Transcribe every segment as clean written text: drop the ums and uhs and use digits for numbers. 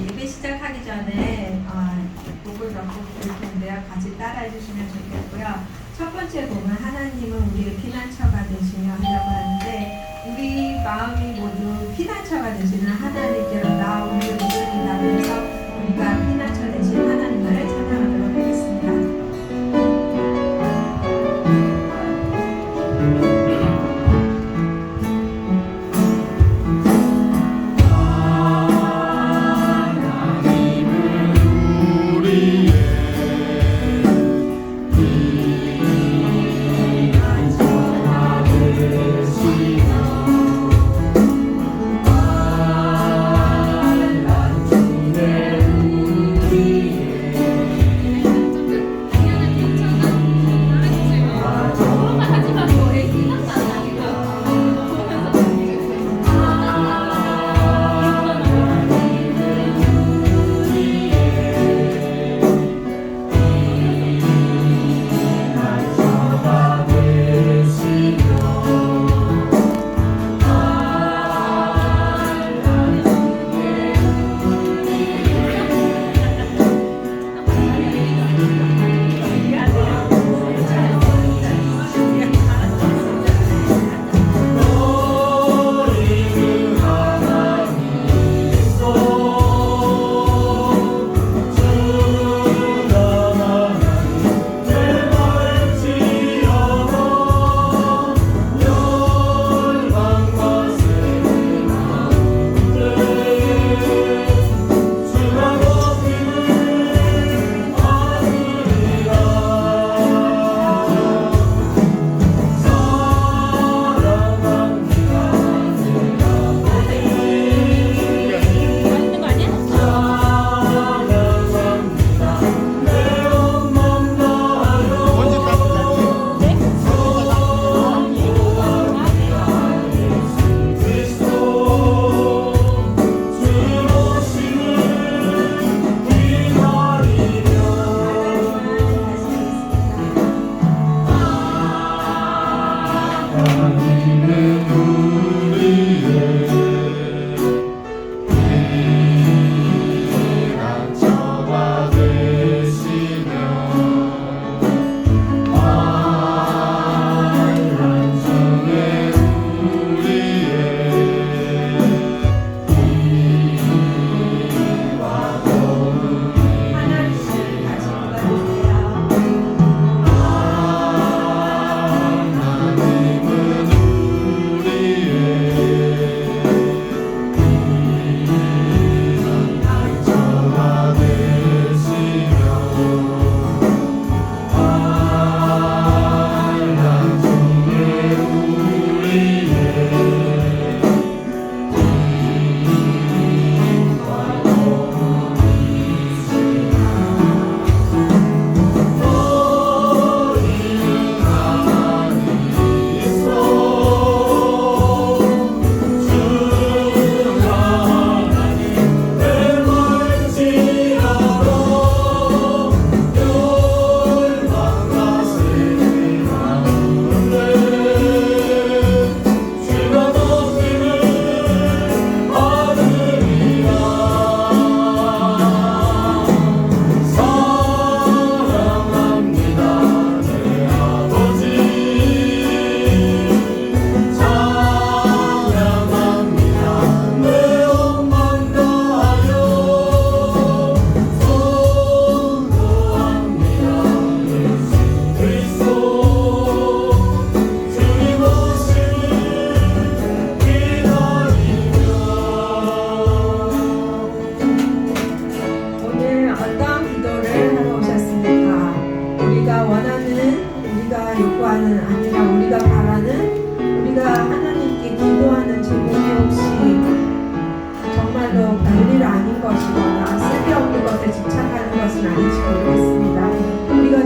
예배 시작하기 전에 곡을 몇 곡 부를 텐데요. 같이 따라해 주시면 좋겠고요. 첫 번째 곡은 하나님은 우리의 피난처가 되시며 하려고 하는데, 우리 마음이 모두 피난처가 되시는 하나님께로 나오기를 믿습니다. 그래서 우리가 피난처 되신 하나님을 찬양하도록 하겠습니다.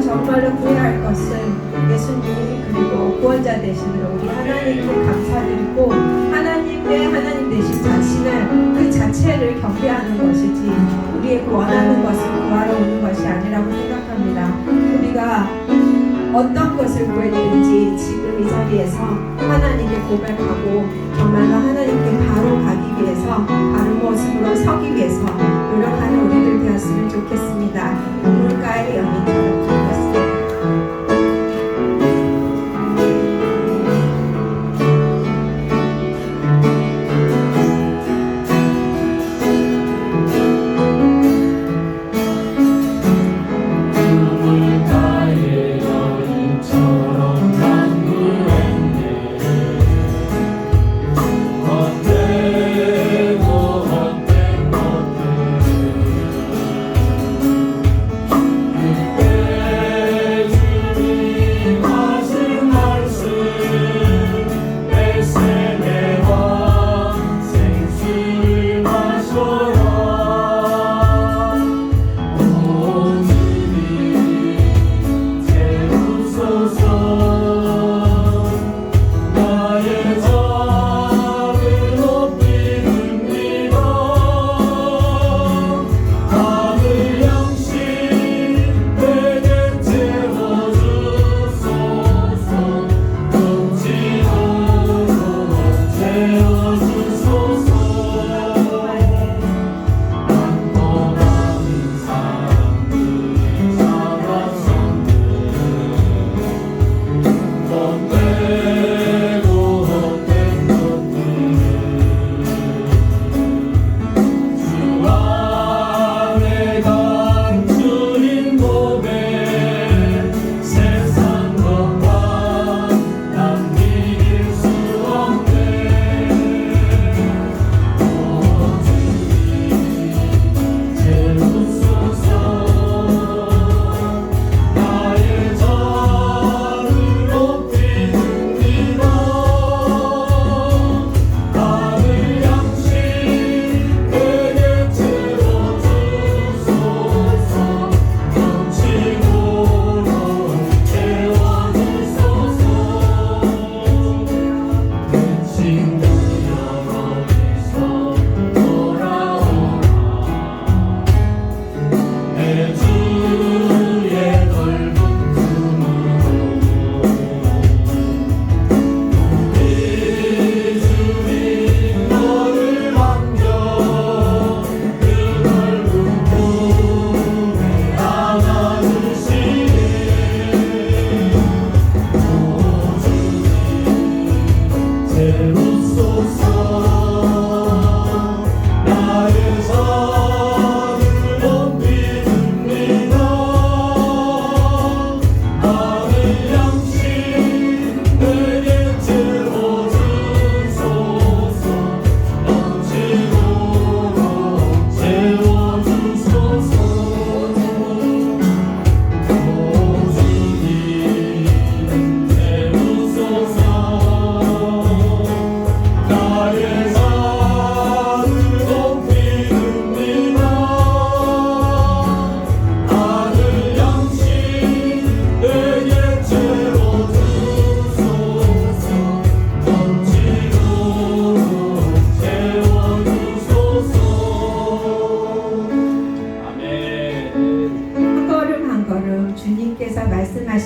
정말로 구해할 것은 예수님 그리고 구원자 되시는 우리 하나님께 감사드리고, 하나님의 하나님 되신 자신을 그 자체를 경배하는 것이지 우리의 원하는 것을 구하러 오는 것이 아니라고 생각합니다. 우리가 어떤 것을 구했든지 지금 이 자리에서 하나님께 고백하고 정말로 하나님께 바로 가기 위해서, 바른 모습으로 서기 위해서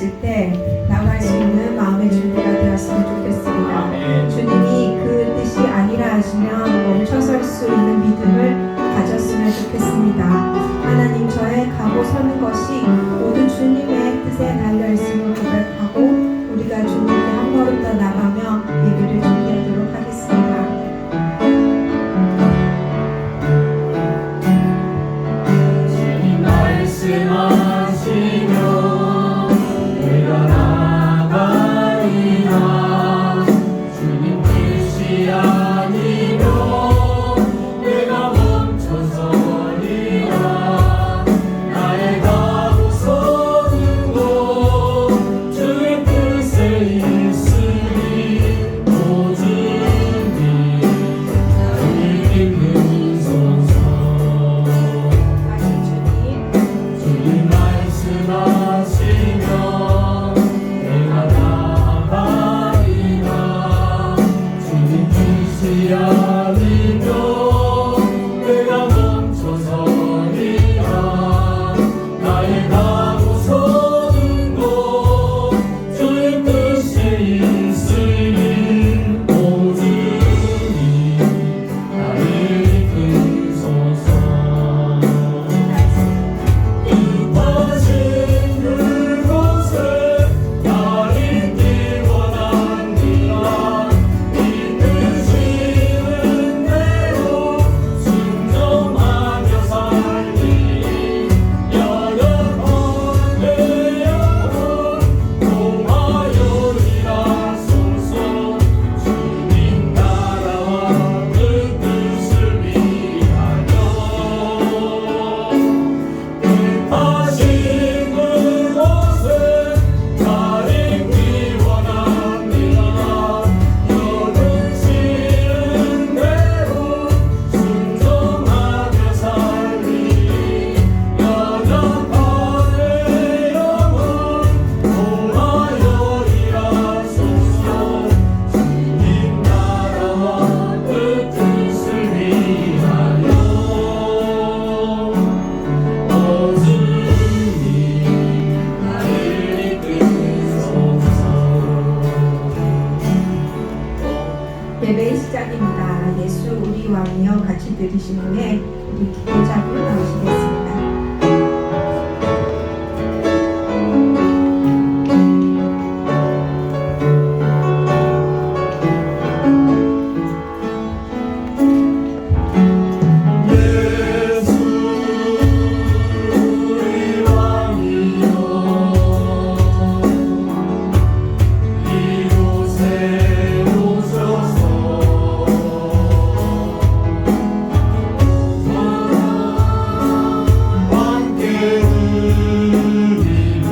나가실 때 나갈 수 있는 마음의 준비가 되었으면 좋겠습니다. 아멘. 주님이 그 뜻이 아니라 하시면 멈춰설 수 있는 믿음을 가졌으면 좋겠습니다. 하나님, 저의 가고 서는 것이 모두 주님의 뜻에 달려있음을 고백하고 우리가 주님께 한 걸음 더 나가며 예배를 준비하도록 하겠습니다. 말씀하시며 내가 나가리라. 주님 뜻이 아니면 내가 멈춰서리라. 나의 가고 서는 곳 주의 뜻에 있으니 모든 나를 이끌소서. 주님 말씀하시며 내가 나가리라. 주님 뜻이 아니면 내가 멈춰서리라. 나의 가고 서는 곳 주의 뜻에 있으니 모든 나를 이끌소서. 뜻하신 그곳에 나 있기 원합니다. 이 뜻이는 대로 순종하며 살리. 연약한 내 영혼 공하여리라소서. 주님 나라와 그 뜻을 위하여 뜻하신 그곳에 나 있기 원합니다. 여든 싫은 대로 순종하며 살리. 연약한 내 영혼 공하여리라소서. 주님 나라와 그 뜻을 위하여 나를 이끌소서. 예배의 시작입니다. 예수 우리 왕이여 같이 들으신 후에 우리 기도자로 나오시겠습니다. 예수 우리 왕이여 이곳에 오셔서 함께 누리는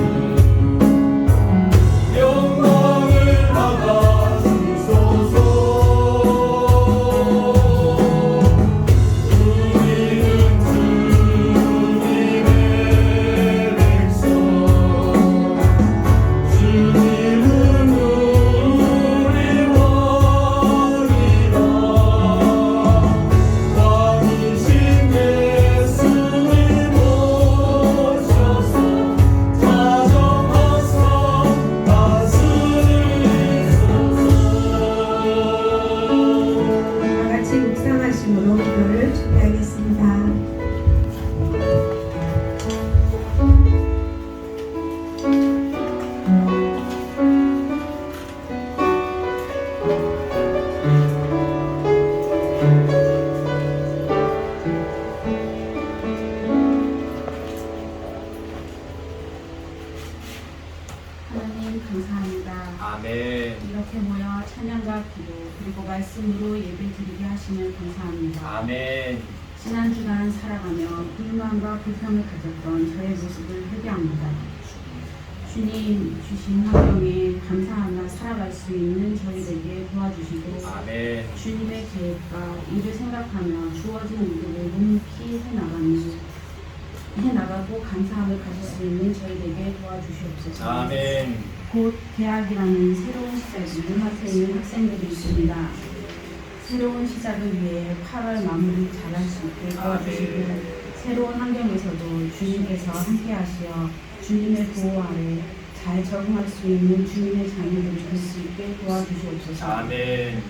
영광을 받아주소서. 우리는 주님의 백성, 주님은 우리 왕이라. 왕이신 예수님 오셔서 다정하사 다스리소서. 다 같이 묵상하심으로 기도를 준비하겠습니다. 하나님 감사합니다. 아멘. 이렇게 모여 찬양과 기도 그리고 말씀으로 예배드리게 하시면 감사합니다. 아멘. 지난 주간 살아가며 불만과 불평을 가졌던 저의 모습을 회개합니다. 주님 주신 환경에 감사하며 살아갈 수 있는 저희들에게 도와주시고 아멘. 주님의 계획과 일을 생각하며 주어진 일들을 묵묵히 해나가고 감사함을 가질 수 있는 저희들에게 도와주시옵소서. 아멘. 곧 대학이라는 새로운 시작이 앞에 있는 학생들이 있습니다. 새로운 시작을 위해 8월 마무리 잘할 수 있게 도와주시고 새로운 환경에서도 주님께서 함께하시어 주님의 보호 아래 잘 적응할 수 있는 주민의 자녀들이 될 수 있게 도와주시옵소서. 아멘.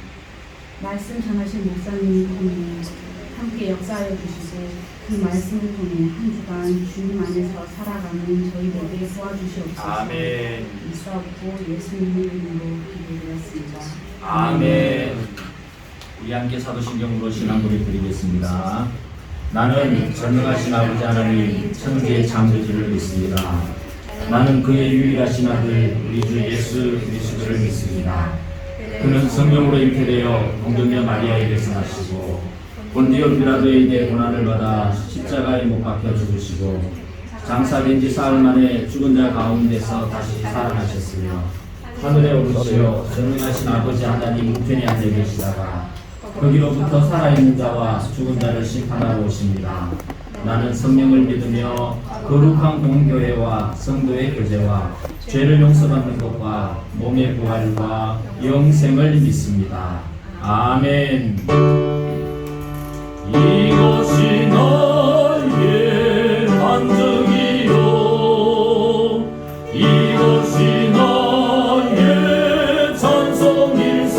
말씀 전하신 목사님을 통해 함께 역사하여 주시고 그 말씀을 통해 한 주간 주님 안에서 살아가는 저희들에게 도와주시옵소서. 아멘. 이사옵고 예수님의 이름으로 기도드렸습니다. 아멘. 우리 함께 사도신경으로 신앙고백 드리겠습니다. 나는 전능하신 아버지 하나님 천지의 창조주를 믿습니다. 나는 그의 유일하신 아들 우리 주 예수 그리스도를 믿습니다. 그는 성령으로 잉태되어 공동녀 마리아에게서 나시고 본디오 빌라도에 의해 고난을 받아 십자가에 못 박혀 죽으시고 장사된 지 사흘 만에 죽은 자 가운데서 다시 살아나셨으며 하늘에 오르시어 전능하신 아버지 하나님 우편에 앉아 계시다가 거기로부터 살아있는 자와 죽은 자를 심판하러 오십니다. 나는 성령을 믿으며 거룩한 공교회와 성도의 교제와 죄를 용서받는 것과 몸의 부활과 영생을 믿습니다. 아멘. 이것이 나의 반증이요 이것이 나의 찬송일세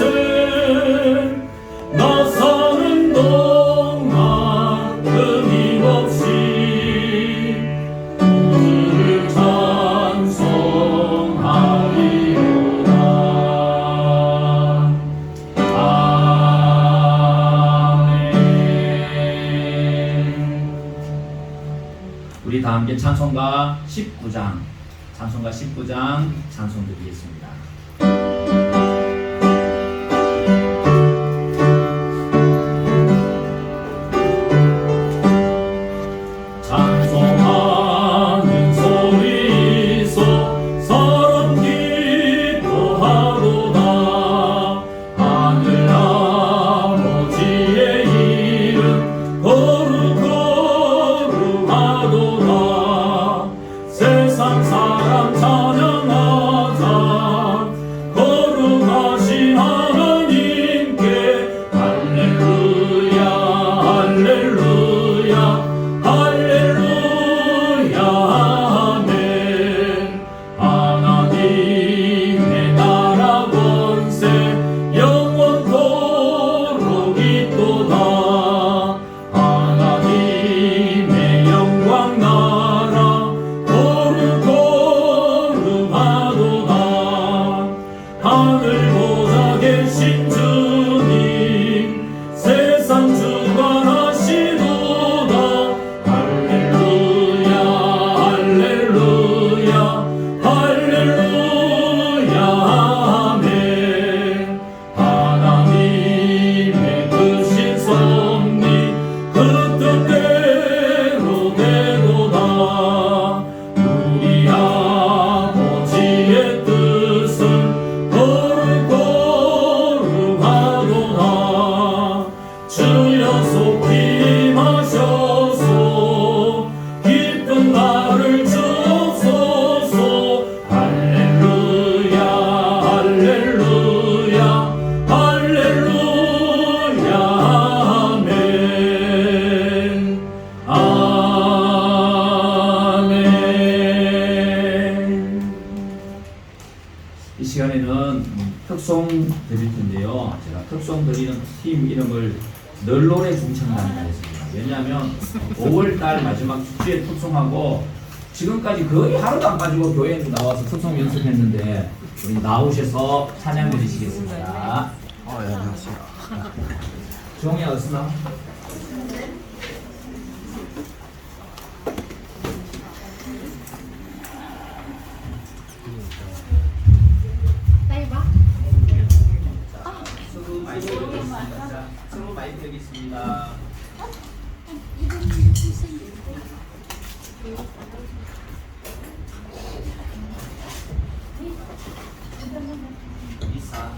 나 사는 동안 끊임없이 주를 찬송하리로다. 우리 다 함께 찬송가 19장 찬송 드리겠습니다. 찬송하는 소리소 사람 기뻐하도다. 하늘 아버지의 이름 거룩하도다. 세상 사람 찬양하자. 거룩하신 하나님께 할렐루야 할렐루야 할렐루야 아멘. 하나님의 나라 권세 영원토록 있도다. 하나님의 영광 나라 거룩하도다. 하늘 보좌 계신 주님 세상 주관하시도다. 할렐루야 할렐루야 할렐루야 아멘. 하나님의 크신 섭리 그 뜻대로 되도다. 우리 아버지의 뜻은 거룩하도다. 주여 속히 임하셔서 기쁜 날을 주옵소서. 할렐루야 할렐루야 할렐루야 아멘. 아멘. 이 시간에는 특송 드릴 텐데요. 제가 특송 드리는 팀 이름을 널노래 중창단이라고 했습니다. 왜냐하면 5월달 마지막 주에 특송하고 지금까지 거의 하루도 안 빠지고 교회에 나와서 특송 연습했는데 우리 나오셔서 찬양 드리시겠습니다. 안녕하세요. 주홍이 어디서 나와? 수고 많이 드리겠습니다. 자, 수고 많이 드리겠습니다. 이사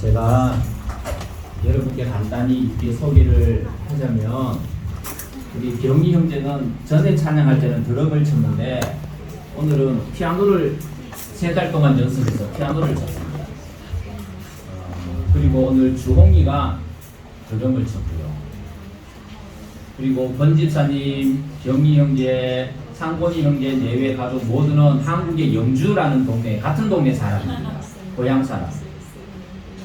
제가 여러분께 간단히 이렇게 소개를 하자면 우리 경희 형제는 전에 찬양할 때는 드럼을 쳤는데 오늘은 피아노를 3달 동안 연습해서 피아노를 쳤습니다. 그리고 오늘 주홍이가 드럼을 쳤고요. 그리고 권 집사님, 경희 형제, 상권이 형제, 내외 가족 모두는 한국의 영주라는 동네, 같은 동네 사람입니다. 고향 사람.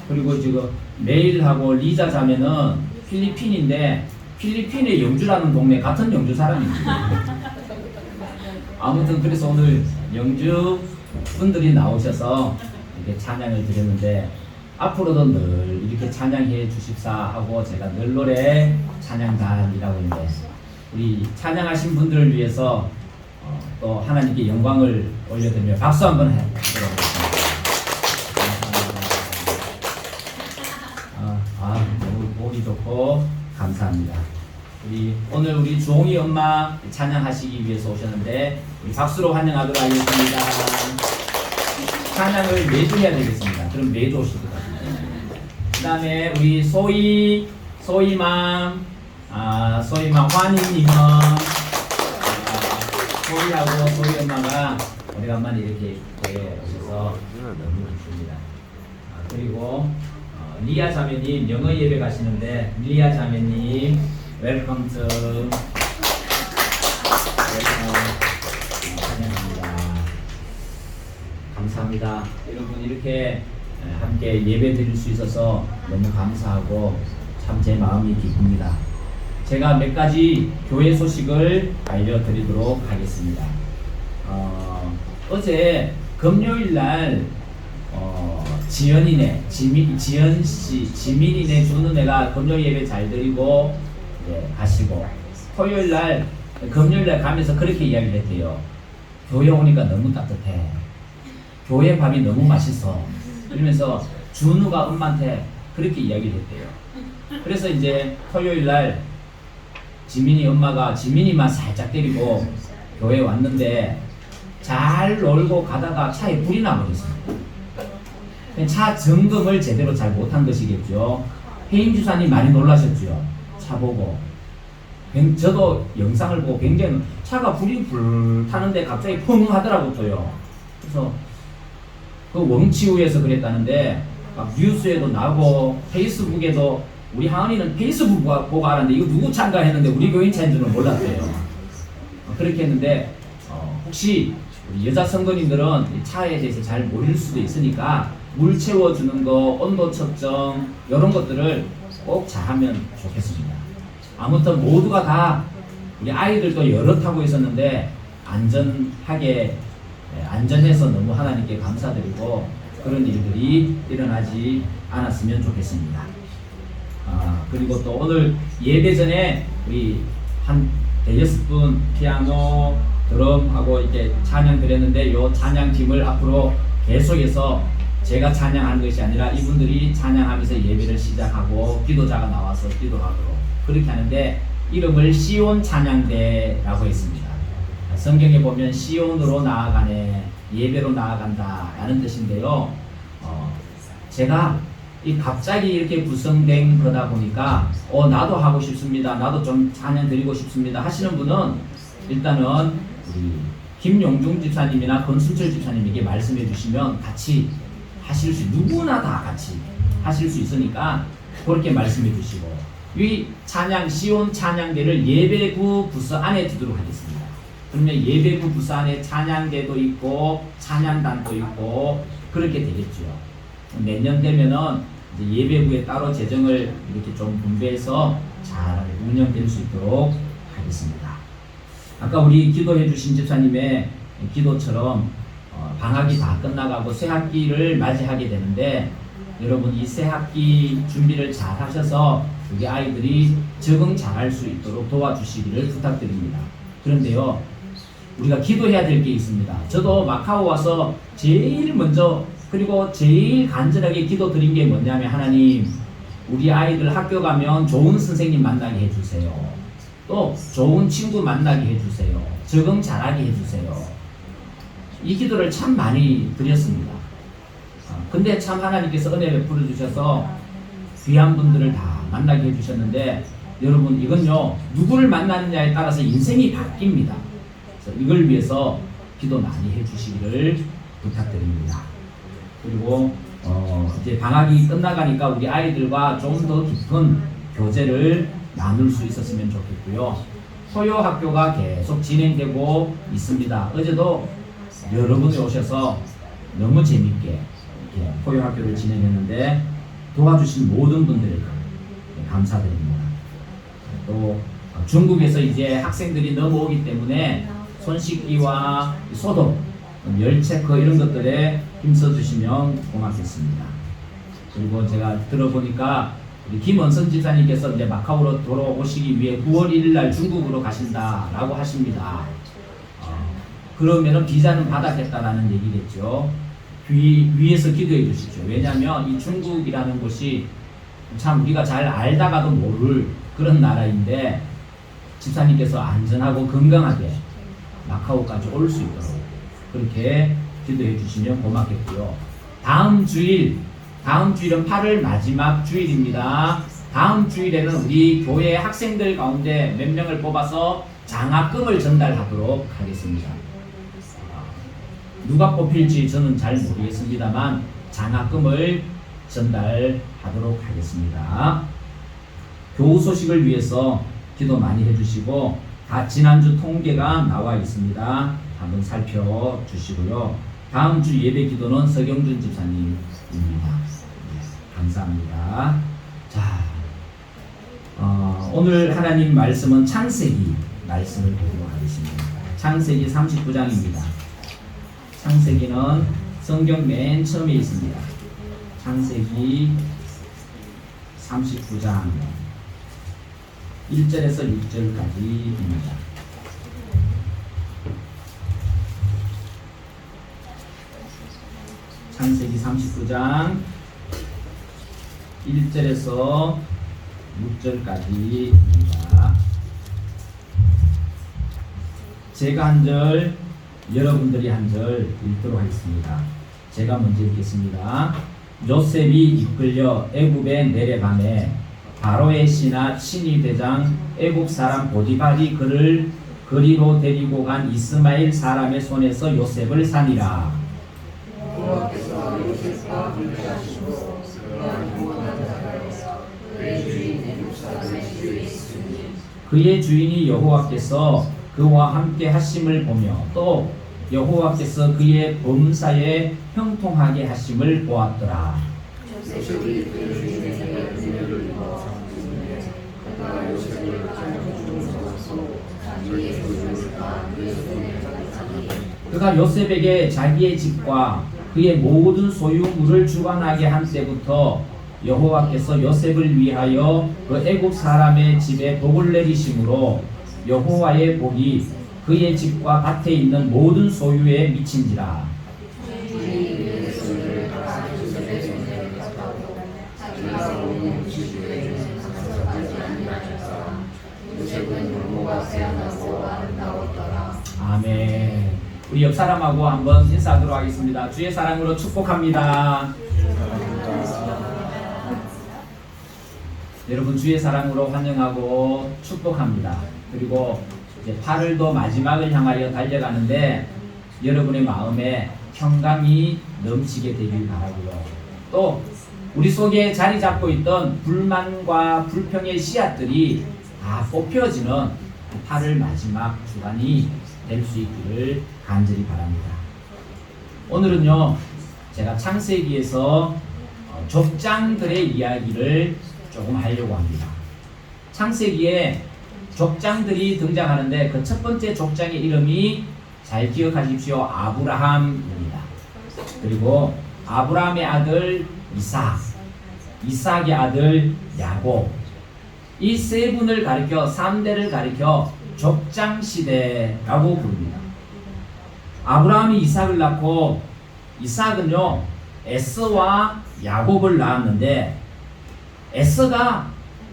그리고 지금 메일하고 리자 자매는 필리핀인데 필리핀의 영주라는 동네 같은 영주 사람입니다. 아무튼 그래서 오늘 영주 분들이 나오셔서 이렇게 찬양을 드렸는데 앞으로도 늘 이렇게 찬양해 주십사 하고 제가 늘 노래 찬양단이라고 있는데 우리 찬양하신 분들을 위해서 또 하나님께 영광을 올려드리며 박수 한번 해드리도록 하겠습니다. 너무 보기 좋고 감사합니다. 오늘 우리 주홍이 엄마 찬양하시기 위해서 오셨는데 우리 박수로 환영하도록 하겠습니다. 찬양을 매주 해야 되겠습니다. 그럼 매주 오실 것 같아요. 그 다음에 우리 소희맘 환희님은 소희하고 소희 엄마가 오래간만에 이렇게 오셔서 너무 좋습니다. 그리고 리아 자매님 영어 예배 가시는데 리아 자매님 웰컴 투 환영합니다. 감사합니다. 여러분 이렇게 함께 예배 드릴 수 있어서 너무 감사하고 참 제 마음이 기쁩니다. 제가 몇 가지 교회 소식을 알려드리도록 하겠습니다. 어제 금요일날 지민이네 준은혜가 금요일 예배 잘 드리고 가시고 토요일날 금요일날 가면서 그렇게 이야기를 했대요. 교회 오니까 너무 따뜻해. 교회 밥이 너무 맛있어. 그러면서 준우가 엄마한테 그렇게 이야기를 했대요. 그래서 이제 토요일날 지민이 엄마가 지민이만 살짝 때리고 교회에 왔는데 잘 놀고 가다가 차에 불이 나버렸습니다. 차 점검을 제대로 잘 못한 것이겠죠. 혜임 주사님 많이 놀라셨죠. 차 보고. 저도 영상을 보고 굉장히 차가 불이 불타는데 갑자기 펑 하더라고 또요. 그래서 그 원치우에서 그랬다는데 막 뉴스에도 나고 페이스북에도 우리 하은이는 페이스북 보고 알았는데 이거 누구 차인가 했는데 우리 교인 차인 줄은 몰랐대요. 그렇게 했는데 혹시 우리 여자 성도님들은 차에 대해서 잘 모를 수도 있으니까 물 채워주는 거, 온도 측정 이런 것들을 꼭 잘하면 좋겠습니다. 아무튼 모두가 다 우리 아이들도 여러 타고 있었는데 안전해서 너무 하나님께 감사드리고 그런 일들이 일어나지 않았으면 좋겠습니다. 그리고 또 오늘 예배 전에 우리 한 6분 피아노, 드럼하고 이렇게 찬양 드렸는데 이 찬양팀을 앞으로 계속해서 제가 찬양하는 것이 아니라 이분들이 찬양하면서 예배를 시작하고 기도자가 나와서 기도하도록 그렇게 하는데 이름을 시온 찬양대라고 했습니다. 성경에 보면 시온으로 나아가네, 예배로 나아간다 라는 뜻인데요. 제가 갑자기 이렇게 구성된 거다 보니까 나도 하고 싶습니다. 나도 좀 찬양 드리고 싶습니다 하시는 분은 일단은 우리 김용중 집사님이나 권순철 집사님에게 말씀해 주시면 같이 하실 수, 누구나 다 같이 하실 수 있으니까 그렇게 말씀해 주시고 이 찬양 시온 찬양대를 예배부 부스 안에 두도록 하겠습니다. 그러면 예배부 부스 안에 찬양대도 있고 찬양단도 있고 그렇게 되겠죠. 내년 되면은 이제 예배부에 따로 재정을 이렇게 좀 분배해서 잘 운영될 수 있도록 하겠습니다. 아까 우리 기도해 주신 집사님의 기도처럼 방학이 다 끝나가고 새 학기를 맞이하게 되는데 여러분 이 새 학기 준비를 잘 하셔서 우리 아이들이 적응 잘할 수 있도록 도와주시기를 부탁드립니다. 그런데요 우리가 기도해야 될 게 있습니다. 저도 마카오 와서 제일 먼저 그리고 제일 간절하게 기도 드린 게 뭐냐면 하나님 우리 아이들 학교 가면 좋은 선생님 만나게 해주세요. 또 좋은 친구 만나게 해주세요. 적응 잘하게 해주세요. 이 기도를 참 많이 드렸습니다. 근데 참 하나님께서 은혜 베풀어 주셔서 귀한 분들을 다 만나게 해주셨는데 여러분 이건요 누구를 만나느냐에 따라서 인생이 바뀝니다. 그래서 이걸 위해서 기도 많이 해주시기를 부탁드립니다. 그리고 이제 방학이 끝나가니까 우리 아이들과 좀 더 깊은 교제를 나눌 수 있었으면 좋겠고요. 토요 학교가 계속 진행되고 있습니다. 어제도 여러분이 오셔서 너무 재밌게 이렇게 토요 학교를 진행했는데 도와주신 모든 분들에게 감사드립니다. 또 중국에서 이제 학생들이 넘어오기 때문에 손 씻기와 소독, 열 체크 이런 것들에 힘써주시면 고맙겠습니다. 그리고 제가 들어보니까 우리 김원선 집사님께서 이제 마카오로 돌아오시기 위해 9월 1일 날 중국으로 가신다라고 하십니다. 그러면은 비자는 받았겠다라는 얘기겠죠. 위에서 기도해 주십시오. 왜냐하면 이 중국이라는 곳이 참 우리가 잘 알다가도 모를 그런 나라인데 집사님께서 안전하고 건강하게 마카오까지 올 수 있도록 그렇게 기도해 주시면 고맙겠고요. 다음 주일은 8월 마지막 주일입니다. 다음 주일에는 우리 교회 학생들 가운데 몇 명을 뽑아서 장학금을 전달하도록 하겠습니다. 누가 뽑힐지 저는 잘 모르겠습니다만 장학금을 전달하도록 하겠습니다. 교우 소식을 위해서 기도 많이 해주시고 다 지난주 통계가 나와 있습니다. 한번 살펴주시고요. 다음 주 예배 기도는 서경준 집사님입니다. 감사합니다. 자, 오늘 하나님 말씀은 창세기 말씀을 보도록 하겠습니다. 창세기 39장입니다. 창세기는 성경 맨 처음에 있습니다. 창세기 39장 1절에서 6절까지입니다. 창세기 39장 1절에서 6절까지입니다. 제가 한 절, 여러분들이 한 절 읽도록 하겠습니다. 제가 먼저 읽겠습니다. 요셉이 이끌려 애굽에 내려가매 바로의 신이 대장 애굽 사람 보디발이 그를 거리로 데리고 간 이스마엘 사람의 손에서 요셉을 사니라. 그의 주인이 여호와께서 그와 함께 하심을 보며 또 여호와께서 그의 범사에 형통하게 하심을 보았더라. 그가 요셉에게 자기의 집과 그의 모든 소유물을 주관하게 한 때부터 여호와께서 요셉을 위하여 그 애굽 사람의 집에 복을 내리심으로 여호와의 복이 그의 집과 밭에 있는 모든 소유에 미친지라. 아멘. 우리 옆 사람하고 한번 인사하도록 하겠습니다. 주의 사랑으로 축복합니다. 여러분 주의 사랑으로 환영하고 축복합니다. 그리고 이제 8월도 마지막을 향하여 달려가는데 여러분의 마음에 평강이 넘치게 되길 바라고요. 또 우리 속에 자리 잡고 있던 불만과 불평의 씨앗들이 다 뽑혀지는 8월 마지막 주간이 될 수 있기를 간절히 바랍니다. 오늘은요 제가 창세기에서 족장들의 이야기를 조금 하려고 합니다. 창세기에 족장들이 등장하는데 그 첫 번째 족장의 이름이 잘 기억하십시오. 아브라함입니다. 그리고 아브라함의 아들 이삭, 이삭의 아들 야곱, 이 세 분을 가리켜 3대를 가리켜 족장 시대라고 부릅니다. 아브라함이 이삭을 낳고 이삭은요 에서와 야곱을 낳았는데 에서가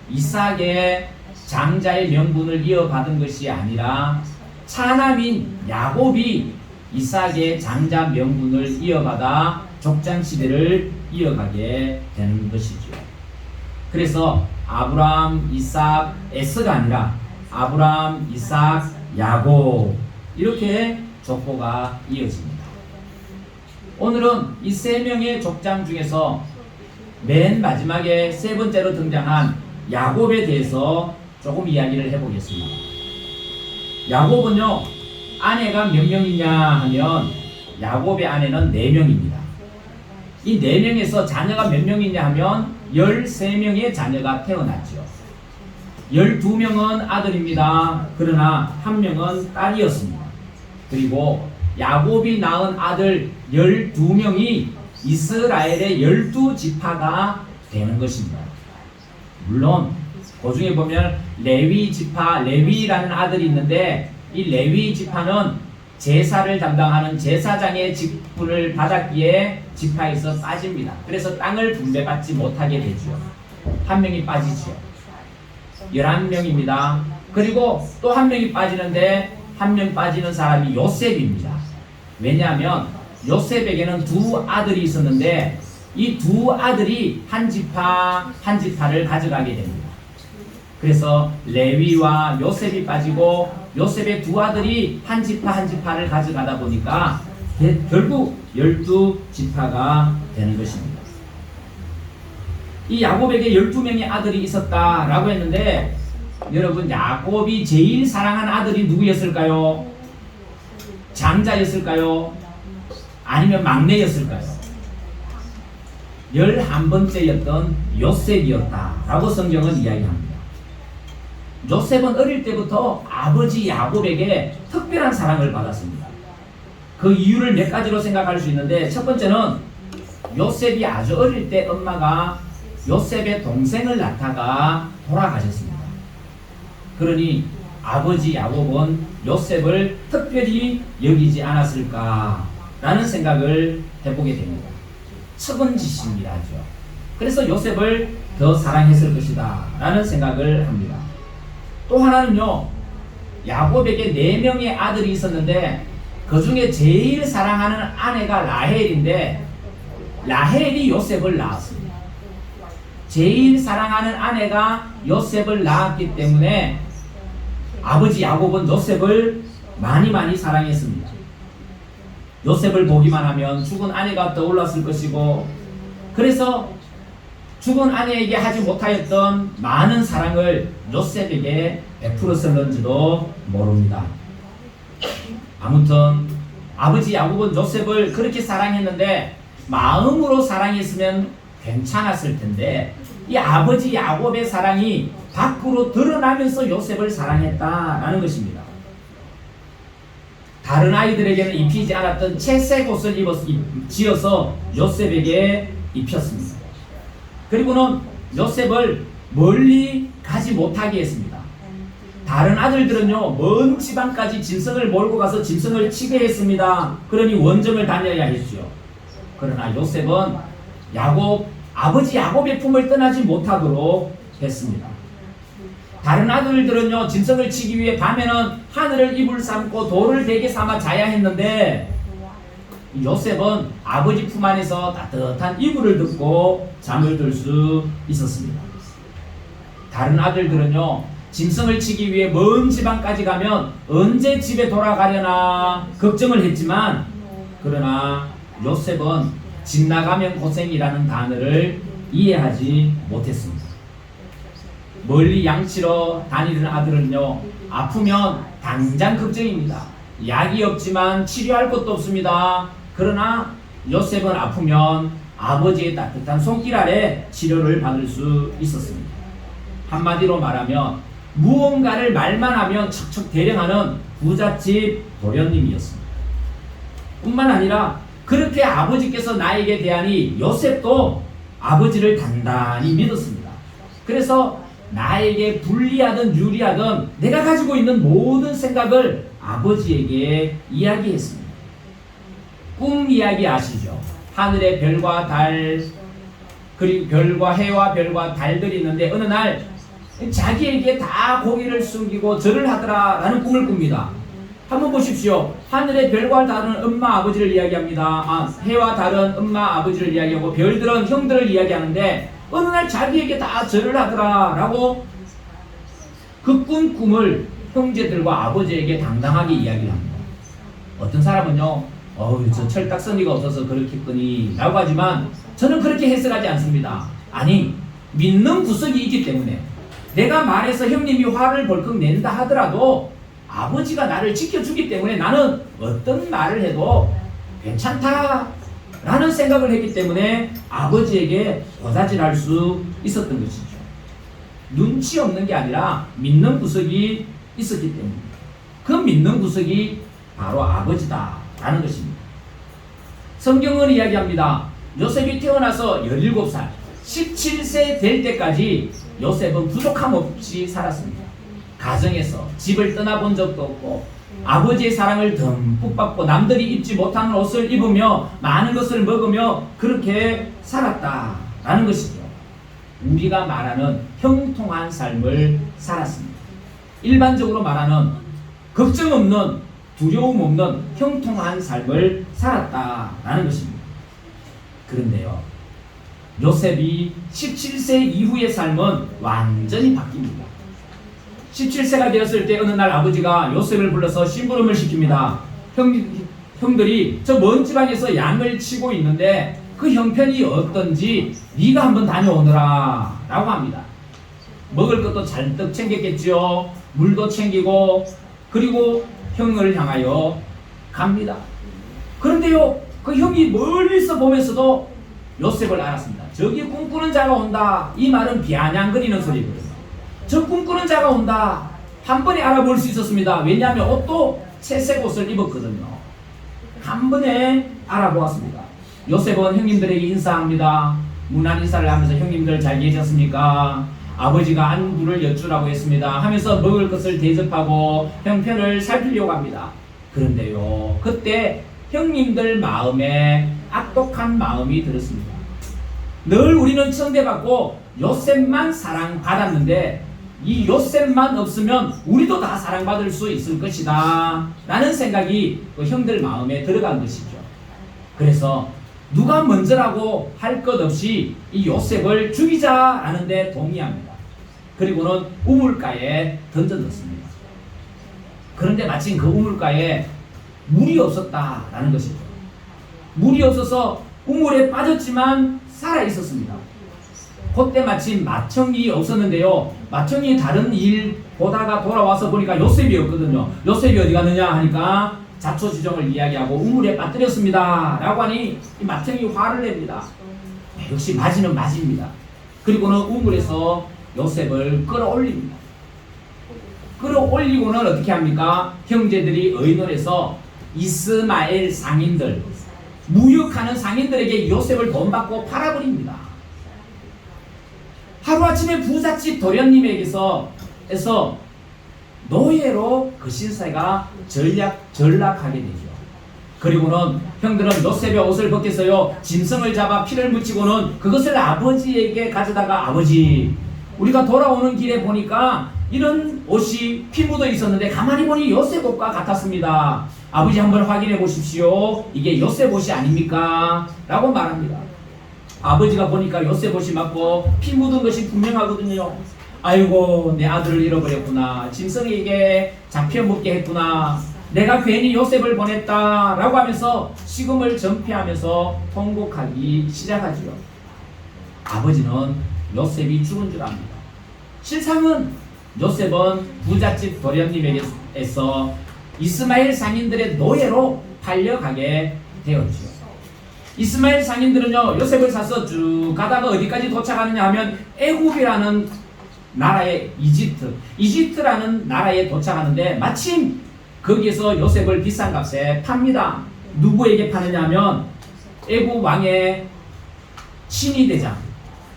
이삭의 장자의 명분을 이어받은 것이 아니라 차남인 야곱이 이삭의 장자 명분을 이어받아 족장 시대를 이어가게 되는 것이죠. 그래서 아브라함, 이삭, 에서가 아니라 아브라함, 이삭, 야곱 이렇게 족보가 이어집니다. 오늘은 이 세 명의 족장 중에서 맨 마지막에 세 번째로 등장한 야곱에 대해서 조금 이야기를 해보겠습니다. 야곱은요, 아내가 몇 명이냐 하면 야곱의 아내는 4명입니다. 이 4명에서 자녀가 몇 명이냐 하면 13명의 자녀가 태어났죠. 12명은 아들입니다. 그러나 1명은 딸이었습니다. 그리고 야곱이 낳은 아들 12명이 이스라엘의 12지파가 되는 것입니다. 물론 그 중에 보면 레위 지파, 레위라는 아들이 있는데 이 레위 지파는 제사를 담당하는 제사장의 직분을 받았기에 지파에서 빠집니다. 그래서 땅을 분배받지 못하게 되죠. 1명이 빠지죠. 11명입니다. 그리고 또 1명이 빠지는데 1명 빠지는 사람이 요셉입니다. 왜냐하면 요셉에게는 2 아들이 있었는데 이 2 아들이 한 지파를 가져가게 됩니다. 그래서 레위와 요셉이 빠지고 요셉의 2 아들이 한 지파를 가져가다 보니까 결국 12지파가 되는 것입니다. 이 야곱에게 12명의 아들이 있었다라고 했는데 여러분, 야곱이 제일 사랑한 아들이 누구였을까요? 장자였을까요? 아니면 막내였을까요? 11번째였던 요셉이었다라고 성경은 이야기합니다. 요셉은 어릴 때부터 아버지 야곱에게 특별한 사랑을 받았습니다. 그 이유를 몇 가지로 생각할 수 있는데, 첫 번째는 요셉이 아주 어릴 때 엄마가 요셉의 동생을 낳다가 돌아가셨습니다. 그러니 아버지 야곱은 요셉을 특별히 여기지 않았을까라는 생각을 해보게 됩니다. 측은지심이라죠. 그래서 요셉을 더 사랑했을 것이다 라는 생각을 합니다. 또 하나는요, 야곱에게 4명의 아들이 있었는데 그 중에 제일 사랑하는 아내가 라헬인데 라헬이 요셉을 낳았습니다. 제일 사랑하는 아내가 요셉을 낳았기 때문에 아버지 야곱은 요셉을 많이 사랑했습니다. 요셉을 보기만 하면 죽은 아내가 떠올랐을 것이고, 그래서 죽은 아내에게 하지 못하였던 많은 사랑을 요셉에게 베풀었을는지도 모릅니다. 아무튼 아버지 야곱은 요셉을 그렇게 사랑했는데 마음으로 사랑했으면 괜찮았을 텐데 이 아버지 야곱의 사랑이 밖으로 드러나면서 요셉을 사랑했다라는 것입니다. 다른 아이들에게는 입히지 않았던 채색 옷을 지어서 요셉에게 입혔습니다. 그리고는 요셉을 멀리 가지 못하게 했습니다. 다른 아들들은요, 먼 지방까지 짐승을 몰고 가서 짐승을 치게 했습니다. 그러니 원정을 다녀야 했죠. 그러나 요셉은 아버지 야곱의 품을 떠나지 못하도록 했습니다. 다른 아들들은요, 짐승을 치기 위해 밤에는 하늘을 이불 삼고 돌을 베개 삼아 자야 했는데 요셉은 아버지 품 안에서 따뜻한 이불을 덮고 잠을 들 수 있었습니다. 다른 아들들은요, 짐승을 치기 위해 먼 지방까지 가면 언제 집에 돌아가려나 걱정을 했지만, 그러나 요셉은 집 나가면 고생이라는 단어를 이해하지 못했습니다. 멀리 양치러 다니는 아들은요, 아프면 당장 걱정입니다. 약이 없지만 치료할 것도 없습니다. 그러나 요셉은 아프면 아버지의 따뜻한 손길 아래 치료를 받을 수 있었습니다. 한마디로 말하면 무언가를 말만 하면 척척 대령하는 부잣집 도련님이었습니다. 뿐만 아니라 그렇게 아버지께서 나에게 대하니 요셉도 아버지를 단단히 믿었습니다. 그래서 나에게 불리하든 유리하든 내가 가지고 있는 모든 생각을 아버지에게 이야기했습니다. 꿈 이야기 아시죠? 하늘의 별과 달, 그리고 별과 해와 별과 달들이 있는데 어느 날 자기에게 다 고개를 숙이고 절을 하더라 라는 꿈을 꿉니다. 한번 보십시오. 하늘의 별과 다른 엄마 아버지를 이야기합니다. 해와 다른 엄마 아버지를 이야기하고 별들은 형들을 이야기하는데 어느 날 자기에게 다 절을 하더라 라고 그 꿈을 형제들과 아버지에게 당당하게 이야기를 합니다. 어떤 사람은요, 저 철딱서니가 없어서 그렇겠거니 라고 하지만 저는 그렇게 해석하지 않습니다. 아니, 믿는 구석이 있기 때문에 내가 말해서 형님이 화를 벌컥 낸다 하더라도 아버지가 나를 지켜주기 때문에 나는 어떤 말을 해도 괜찮다 라는 생각을 했기 때문에 아버지에게 고다질할 수 있었던 것이죠. 눈치 없는 게 아니라 믿는 구석이 있었기 때문에 그 믿는 구석이 바로 아버지다 라는 것입니다. 성경은 이야기합니다. 요셉이 태어나서 17살 17세 될 때까지 요셉은 부족함 없이 살았습니다. 가정에서 집을 떠나본 적도 없고 아버지의 사랑을 듬뿍 받고 남들이 입지 못하는 옷을 입으며 많은 것을 먹으며 그렇게 살았다라는 것이죠. 우리가 말하는 형통한 삶을 살았습니다. 일반적으로 말하는 걱정 없는 두려움 없는 형통한 삶을 살았다라는 것입니다. 그런데요, 요셉이 17세 이후의 삶은 완전히 바뀝니다. 17세가 되었을 때 어느 날 아버지가 요셉을 불러서 심부름을 시킵니다. 형들이 저 먼 지방에서 양을 치고 있는데 그 형편이 어떤지 네가 한번 다녀오너라 라고 합니다. 먹을 것도 잔뜩 챙겼겠죠. 물도 챙기고 그리고 형을 향하여 갑니다. 그런데요, 그 형이 멀리서 보면서도 요셉을 알았습니다. 저기 꿈꾸는 자가 온다. 이 말은 비아냥거리는 소리거든요. 저 꿈꾸는 자가 온다. 한 번에 알아볼 수 있었습니다. 왜냐하면 옷도 채색 옷을 입었거든요. 한 번에 알아보았습니다. 요셉은 형님들에게 인사합니다. 문안 인사를 하면서 형님들 잘 계셨습니까? 아버지가 안부를 여쭈라고 했습니다. 하면서 먹을 것을 대접하고 형편을 살피려고 합니다. 그런데요, 그때 형님들 마음에 악독한 마음이 들었습니다. 늘 우리는 천대받고 요셉만 사랑받았는데 이 요셉만 없으면 우리도 다 사랑받을 수 있을 것이다 라는 생각이 그 형들 마음에 들어간 것이죠. 그래서 누가 먼저라고 할 것 없이 이 요셉을 죽이자 하는데 동의합니다. 그리고는 우물가에 던져넣습니다. 그런데 마침 그 우물가에 물이 없었다라는 것이죠. 물이 없어서 우물에 빠졌지만 살아 있었습니다. 그때 마침 맏형이 없었는데요. 맏형이 다른 일 보다가 돌아와서 보니까 요셉이었거든요. 요셉이 어디 갔느냐 하니까 자초지종을 이야기하고 우물에 빠뜨렸습니다 라고 하니 이 맏형이 화를 냅니다. 역시 맞이는 맞입니다. 그리고는 우물에서 요셉을 끌어올립니다. 끌어올리고는 어떻게 합니까? 형제들이 의논해서 이스마엘 상인들, 무역하는 상인들에게 요셉을 돈 받고 팔아버립니다. 하루아침에 부잣집 도련님에게서 노예로 그 신세가 전락하게 되죠. 그리고는 형들은 요셉의 옷을 벗겨서요, 짐승을 잡아 피를 묻히고는 그것을 아버지에게 가져다가 아버지, 우리가 돌아오는 길에 보니까 이런 옷이 피 묻어 있었는데 가만히 보니 요셉 옷과 같았습니다. 아버지 한번 확인해 보십시오. 이게 요셉 옷이 아닙니까? 라고 말합니다. 아버지가 보니까 요셉 옷이 맞고 피 묻은 것이 분명하거든요. 아이고, 내 아들을 잃어버렸구나. 짐승에게 잡혀 먹게 했구나. 내가 괜히 요셉을 보냈다 라고 하면서 식음을 전폐하면서 통곡하기 시작하지요. 아버지는 요셉이 죽은 줄 압니다. 실상은 요셉은 부잣집 도련님에게서 이스마엘 상인들의 노예로 팔려가게 되었죠. 이스마엘 상인들은요, 요셉을 사서 쭉 가다가 어디까지 도착하느냐 하면 애굽이라는 나라의 이집트라는 나라에 도착하는데 마침 거기에서 요셉을 비싼 값에 팝니다. 누구에게 파느냐 하면 애굽 왕의 친위대장,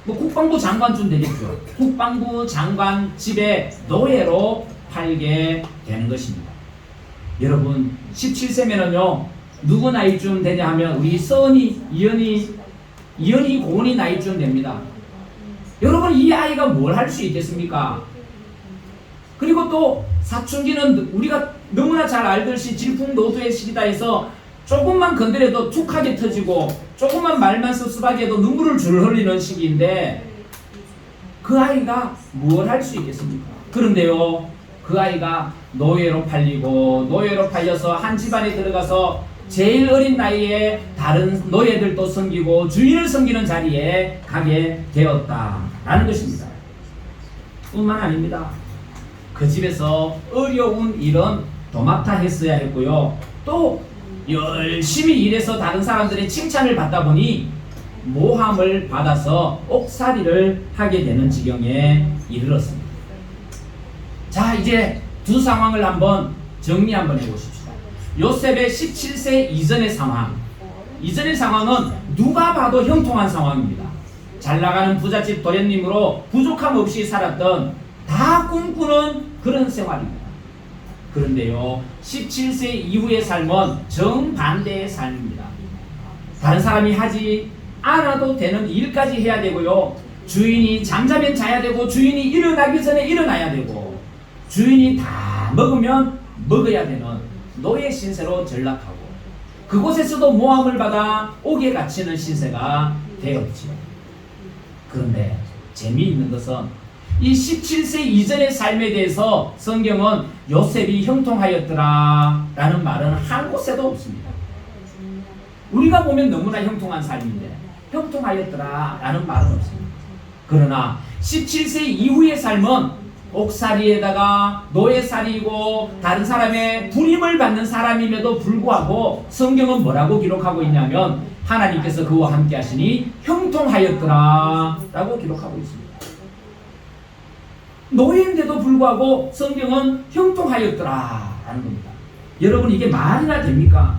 국방부 장관쯤 되겠죠. 국방부 장관 집에 노예로 팔게 되는 것입니다. 여러분, 17세면은요 누구 나이쯤 되냐 하면 우리 써니, 이현이 고은이 나이쯤 됩니다. 여러분, 이 아이가 뭘 할 수 있겠습니까? 그리고 또 사춘기는 우리가 너무나 잘 알듯이 질풍노도의 시기다 해서 조금만 건드려도 툭하게 터지고 조금만 말만 섭섭하게 해도 눈물을 줄 흘리는 시기인데 그 아이가 뭘 할 수 있겠습니까? 그런데요, 그 아이가 노예로 팔리고 노예로 팔려서 한 집안에 들어가서 제일 어린 나이에 다른 노예들도 섬기고 주인을 섬기는 자리에 가게 되었다라는 것입니다. 뿐만 아닙니다. 그 집에서 어려운 일은 도맡아 했어야 했고요. 또 열심히 일해서 다른 사람들의 칭찬을 받다 보니 모함을 받아서 옥살이를 하게 되는 지경에 이르렀습니다. 자, 이제 두 상황을 한번 정리 한번 해보십시다. 요셉의 17세 이전의 상황. 이전의 상황은 누가 봐도 형통한 상황입니다. 잘 나가는 부잣집 도련님으로 부족함 없이 살았던 다 꿈꾸는 그런 생활입니다. 그런데요, 17세 이후의 삶은 정반대의 삶입니다. 다른 사람이 하지 않아도 되는 일까지 해야 되고요. 주인이 잠자면 자야 되고 주인이 일어나기 전에 일어나야 되고 주인이 다 먹으면 먹어야 되는 노예 신세로 전락하고 그곳에서도 모함을 받아 옥에 갇히는 신세가 되었지요. 그런데 재미있는 것은 이 17세 이전의 삶에 대해서 성경은 요셉이 형통하였더라 라는 말은 한 곳에도 없습니다. 우리가 보면 너무나 형통한 삶인데 형통하였더라 라는 말은 없습니다. 그러나 17세 이후의 삶은 옥살이에다가 노예살이고 다른 사람의 불임을 받는 사람임에도 불구하고 성경은 뭐라고 기록하고 있냐면 하나님께서 그와 함께 하시니 형통하였더라 라고 기록하고 있습니다. 노예인데도 불구하고 성경은 형통하였더라 라는 겁니다. 여러분, 이게 말이나 됩니까?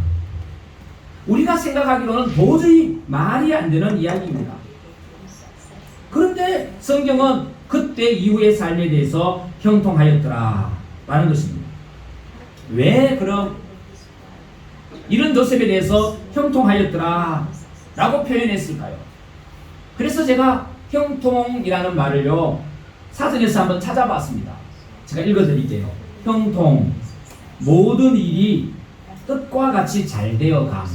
우리가 생각하기로는 도저히 말이 안 되는 이야기입니다. 그런데 성경은 그때 이후의 삶에 대해서 형통하였더라 라는 것입니다. 왜 그럼 이런 요셉에 대해서 형통하였더라 라고 표현했을까요? 그래서 제가 형통이라는 말을요 사전에서 한번 찾아봤습니다. 제가 읽어드릴게요. 형통, 모든 일이 뜻과 같이 잘 되어감.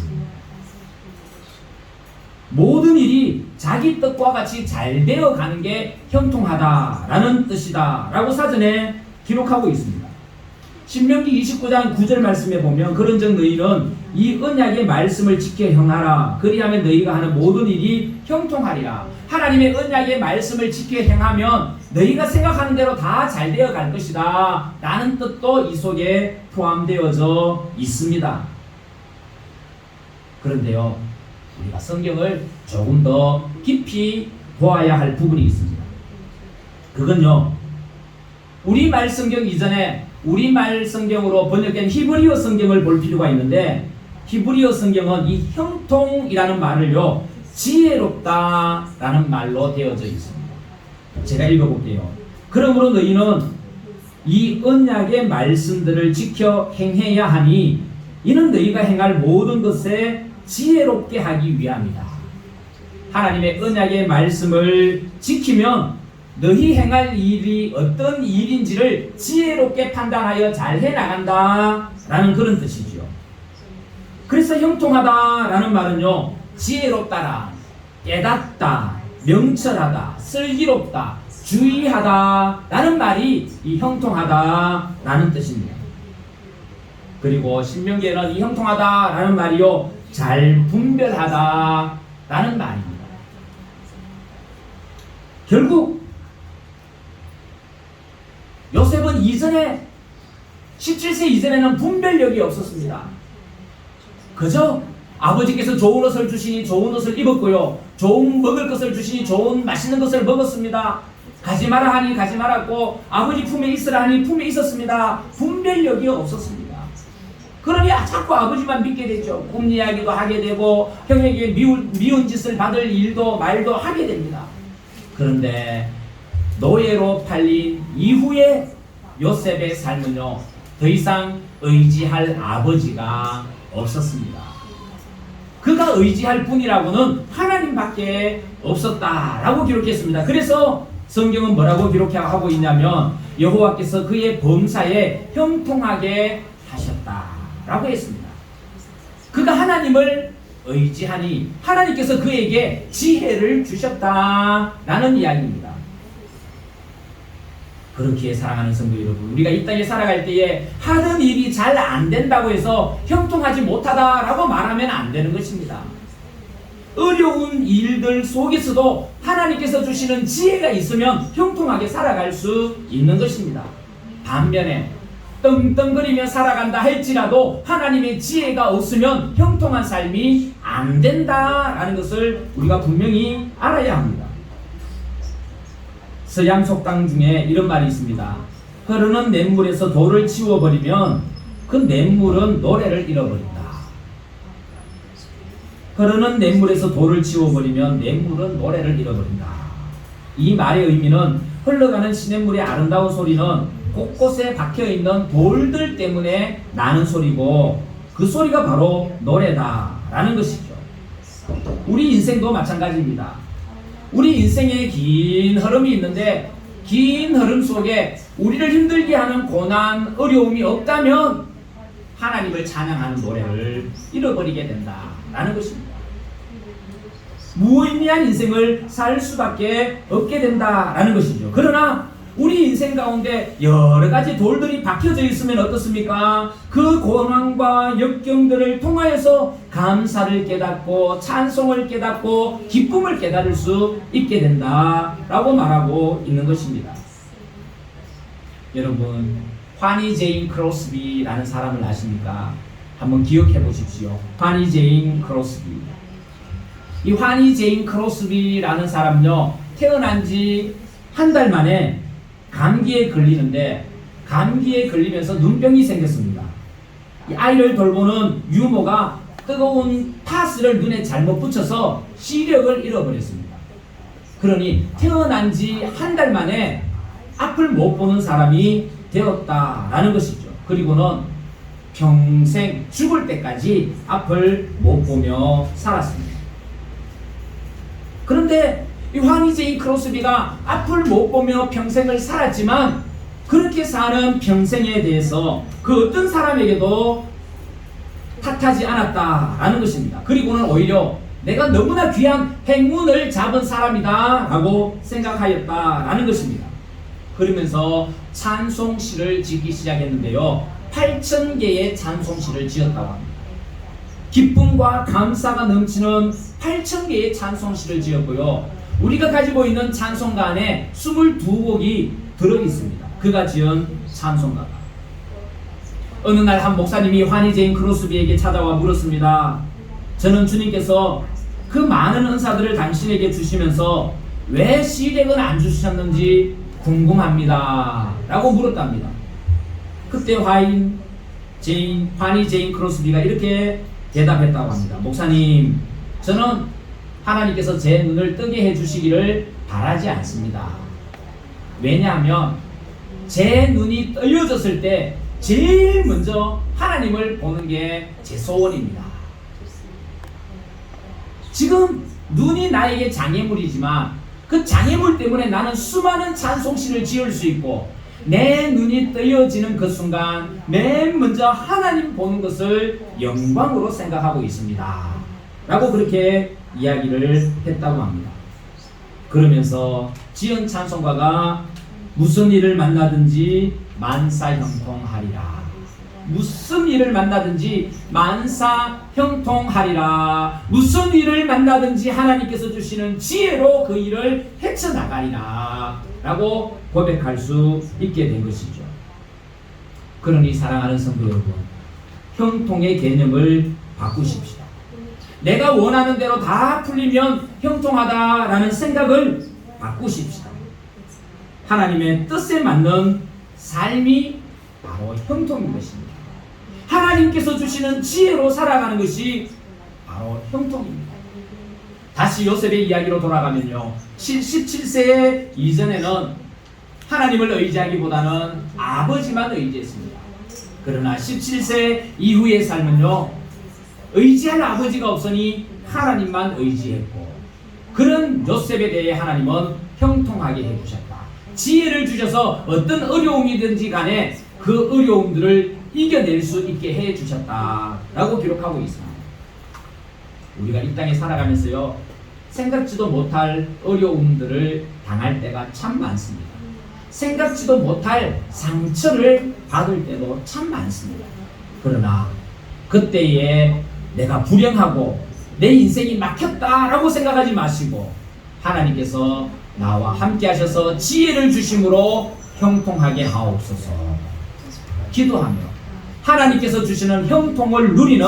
모든 일이 자기 뜻과 같이 잘 되어가는 게 형통하다라는 뜻이다 라고 사전에 기록하고 있습니다. 신명기 29장 9절 말씀에 보면 그런즉 너희는 이 언약의 말씀을 지켜 행하라. 그리하면 너희가 하는 모든 일이 형통하리라. 하나님의 언약의 말씀을 지켜 행하면 너희가 생각하는 대로 다 잘 되어 갈 것이다 라는 뜻도 이 속에 포함되어져 있습니다. 그런데요, 우리가 성경을 조금 더 깊이 보아야 할 부분이 있습니다. 그건요, 우리말 성경 이전에 우리말 성경으로 번역된 히브리어 성경을 볼 필요가 있는데 히브리어 성경은 이 형통이라는 말을요 지혜롭다라는 말로 되어져 있습니다. 제가 읽어볼게요. 그러므로 너희는 이 언약의 말씀들을 지켜 행해야 하니 이는 너희가 행할 모든 것에 지혜롭게 하기 위함이다. 하나님의 언약의 말씀을 지키면 너희 행할 일이 어떤 일인지를 지혜롭게 판단하여 잘 해나간다 라는 그런 뜻이죠. 그래서 형통하다 라는 말은요 지혜롭다라, 깨닫다, 명철하다, 슬기롭다, 주의하다 라는 말이 이 형통하다 라는 뜻입니다. 그리고 신명기에는 이 형통하다 라는 말이요 잘 분별하다 라는 말입니다. 결국 요셉은 이전에 17세 이전에는 분별력이 없었습니다. 그저 아버지께서 좋은 옷을 주시니 좋은 옷을 입었고요. 좋은 먹을 것을 주시니 좋은 맛있는 것을 먹었습니다. 가지 마라 하니 가지 말았고 아버지 품에 있으라 하니 품에 있었습니다. 분별력이 없었습니다. 그러니 자꾸 아버지만 믿게 되죠. 꿈 이야기도 하게 되고 형에게 미운 짓을 받을 일도 말도 하게 됩니다. 그런데 노예로 팔린 이후에 요셉의 삶은요 더 이상 의지할 아버지가 없었습니다. 그가 의지할 분이라고는 하나님밖에 없었다라고 기록했습니다. 그래서 성경은 뭐라고 기록하고 있냐면 여호와께서 그의 범사에 형통하게 라고 했습니다. 그가 하나님을 의지하니 하나님께서 그에게 지혜를 주셨다라는 이야기입니다. 그렇기에 사랑하는 성도 여러분, 우리가 이 땅에 살아갈 때에 하는 일이 잘 안 된다고 해서 형통하지 못하다라고 말하면 안 되는 것입니다. 어려운 일들 속에서도 하나님께서 주시는 지혜가 있으면 형통하게 살아갈 수 있는 것입니다. 반면에 떵떵거리며 살아간다 할지라도 하나님의 지혜가 없으면 형통한 삶이 안 된다라는 것을 우리가 분명히 알아야 합니다. 서양 속담 중에 이런 말이 있습니다. 흐르는 냇물에서 돌을 치워버리면 그 냇물은 노래를 잃어버린다. 흐르는 냇물에서 돌을 치워버리면 냇물은 노래를 잃어버린다. 이 말의 의미는 흘러가는 시냇물의 아름다운 소리는 곳곳에 박혀있는 돌들 때문에 나는 소리고 그 소리가 바로 노래다라는 것이죠. 우리 인생도 마찬가지입니다. 우리 인생에 긴 흐름이 있는데 긴 흐름 속에 우리를 힘들게 하는 고난, 어려움이 없다면 하나님을 찬양하는 노래를 잃어버리게 된다라는 것입니다. 무의미한 인생을 살 수밖에 없게 된다라는 것이죠. 그러나 우리 인생 가운데 여러 가지 돌들이 박혀져 있으면 어떻습니까? 그 고난과 역경들을 통하여서 감사를 깨닫고 찬송을 깨닫고 기쁨을 깨달을 수 있게 된다라고 말하고 있는 것입니다. 여러분, 환희 제인 크로스비라는 사람을 아십니까? 한번 기억해 보십시오. 환희 제인 크로스비. 이 환희 제인 크로스비라는 사람요, 태어난 지 한 달 만에 감기에 걸리는데 감기에 걸리면서 눈병이 생겼습니다. 이 아이를 돌보는 유모가 뜨거운 파스를 눈에 잘못 붙여서 시력을 잃어버렸습니다. 그러니 태어난 지 한 달 만에 앞을 못 보는 사람이 되었다라는 것이죠. 그리고는 평생 죽을 때까지 앞을 못 보며 살았습니다. 그런데 이 환희 제인 크로스비가 앞을 못 보며 평생을 살았지만 그렇게 사는 평생에 대해서 그 어떤 사람에게도 탓하지 않았다라는 것입니다. 그리고는 오히려 내가 너무나 귀한 행운을 잡은 사람이다 라고 생각하였다라는 것입니다. 그러면서 찬송시를 짓기 시작했는데요, 8,000개의 찬송시를 지었다고 합니다. 기쁨과 감사가 넘치는 8,000개의 찬송시를 지었고요, 우리가 가지고 있는 찬송가 안에 22곡이 들어있습니다. 그가 지은 찬송가가. 어느 날 한 목사님이 환희 제인 크로스비에게 찾아와 물었습니다. 저는 주님께서 그 많은 은사들을 당신에게 주시면서 왜 시댁은 안 주셨는지 궁금합니다 라고 물었답니다. 그때 환희 제인 크로스비가 이렇게 대답했다고 합니다. 목사님, 저는 하나님께서 제 눈을 뜨게 해주시기를 바라지 않습니다. 왜냐하면 제 눈이 떠여졌을 때 제일 먼저 하나님을 보는 게 제 소원입니다. 지금 눈이 나에게 장애물이지만 그 장애물 때문에 나는 수많은 찬송시를 지을 수 있고 내 눈이 뜨여지는 그 순간 맨 먼저 하나님 보는 것을 영광으로 생각하고 있습니다 라고 그렇게 이야기를 했다고 합니다. 그러면서 지은 찬송가가 무슨 일을 만나든지 만사 형통하리라, 무슨 일을 만나든지 만사 형통하리라, 무슨 일을 만나든지 하나님께서 주시는 지혜로 그 일을 헤쳐나가리라 라고 고백할 수 있게 된 것이죠. 그러니 사랑하는 성도 여러분, 형통의 개념을 바꾸십시다. 내가 원하는 대로 다 풀리면 형통하다라는 생각을 바꾸십시다. 하나님의 뜻에 맞는 삶이 바로 형통인 것입니다. 하나님께서 주시는 지혜로 살아가는 것이 바로 형통입니다. 다시 요셉의 이야기로 돌아가면요, 17세 이전에는 하나님을 의지하기보다는 아버지만 의지했습니다. 그러나 17세 이후의 삶은요, 의지할 아버지가 없으니 하나님만 의지했고, 그런 요셉에 대해 하나님은 형통하게 해주셨다. 지혜를 주셔서 어떤 어려움이든지 간에 그 어려움들을 이겨낼 수 있게 해 주셨다라고 기록하고 있습니다. 우리가 이 땅에 살아가면서요, 생각지도 못할 어려움들을 당할 때가 참 많습니다. 생각지도 못할 상처를 받을 때도 참 많습니다. 그러나 그때에 내가 불행하고 내 인생이 막혔다라고 생각하지 마시고, 하나님께서 나와 함께 하셔서 지혜를 주심으로 형통하게 하옵소서 기도하며, 하나님께서 주시는 형통을 누리는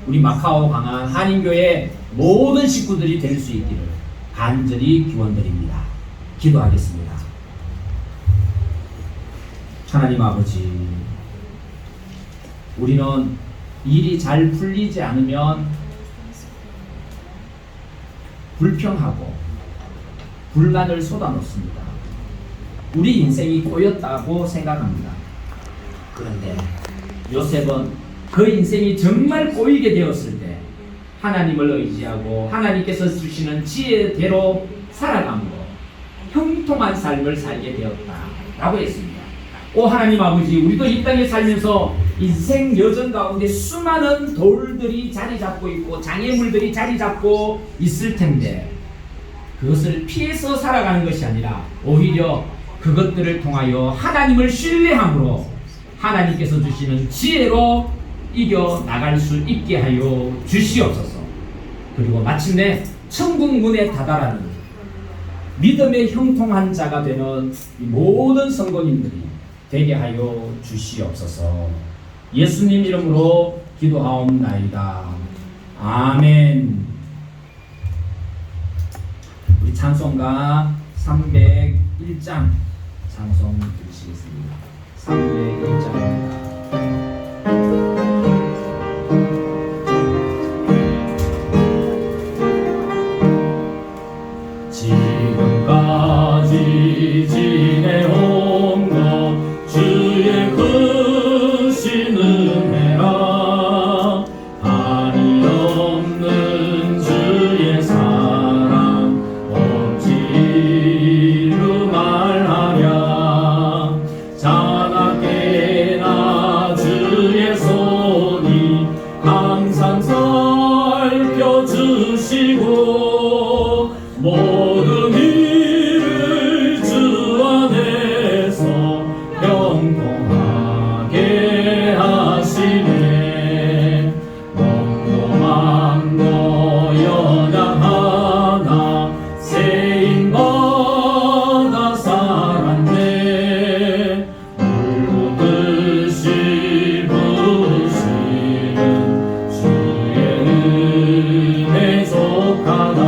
우리 마카오 강한 한인교회 모든 식구들이 될 수 있기를 간절히 기원드립니다. 기도하겠습니다. 하나님 아버지, 우리는 일이 잘 풀리지 않으면 불평하고 불만을 쏟아놓습니다. 우리 인생이 꼬였다고 생각합니다. 그런데 요셉은 그 인생이 정말 꼬이게 되었을 때 하나님을 의지하고 하나님께서 주시는 지혜대로 살아감으로 형통한 삶을 살게 되었다라고 했습니다. 오 하나님 아버지, 우리도 이 땅에 살면서 인생 여정 가운데 수많은 돌들이 자리 잡고 있고 장애물들이 자리 잡고 있을 텐데, 그것을 피해서 살아가는 것이 아니라 오히려 그것들을 통하여 하나님을 신뢰함으로 하나님께서 주시는 지혜로 이겨 나갈 수 있게 하여 주시옵소서. 그리고 마침내 천국 문에 다다라는 믿음의 형통한 자가 되는 모든 성도님들이 되게 하여 주시옵소서. 예수님 이름으로 기도하옵나이다. 아멘. 우리 찬송가 301장 찬송 드리시겠습니다. 301장입니다. 지금까지 지내온 것 주의 크신 은혜라, 한이 없는 주의 사랑 어찌로 말하랴. 자나깨나 주의 손이 항상 살펴주시고 모든 일을 주 안에서 형통하게 하시네. 멍멍함도 연약 하나 세임받아 살았네. 물붓듯이 부으시는 주의 은혜 속하다.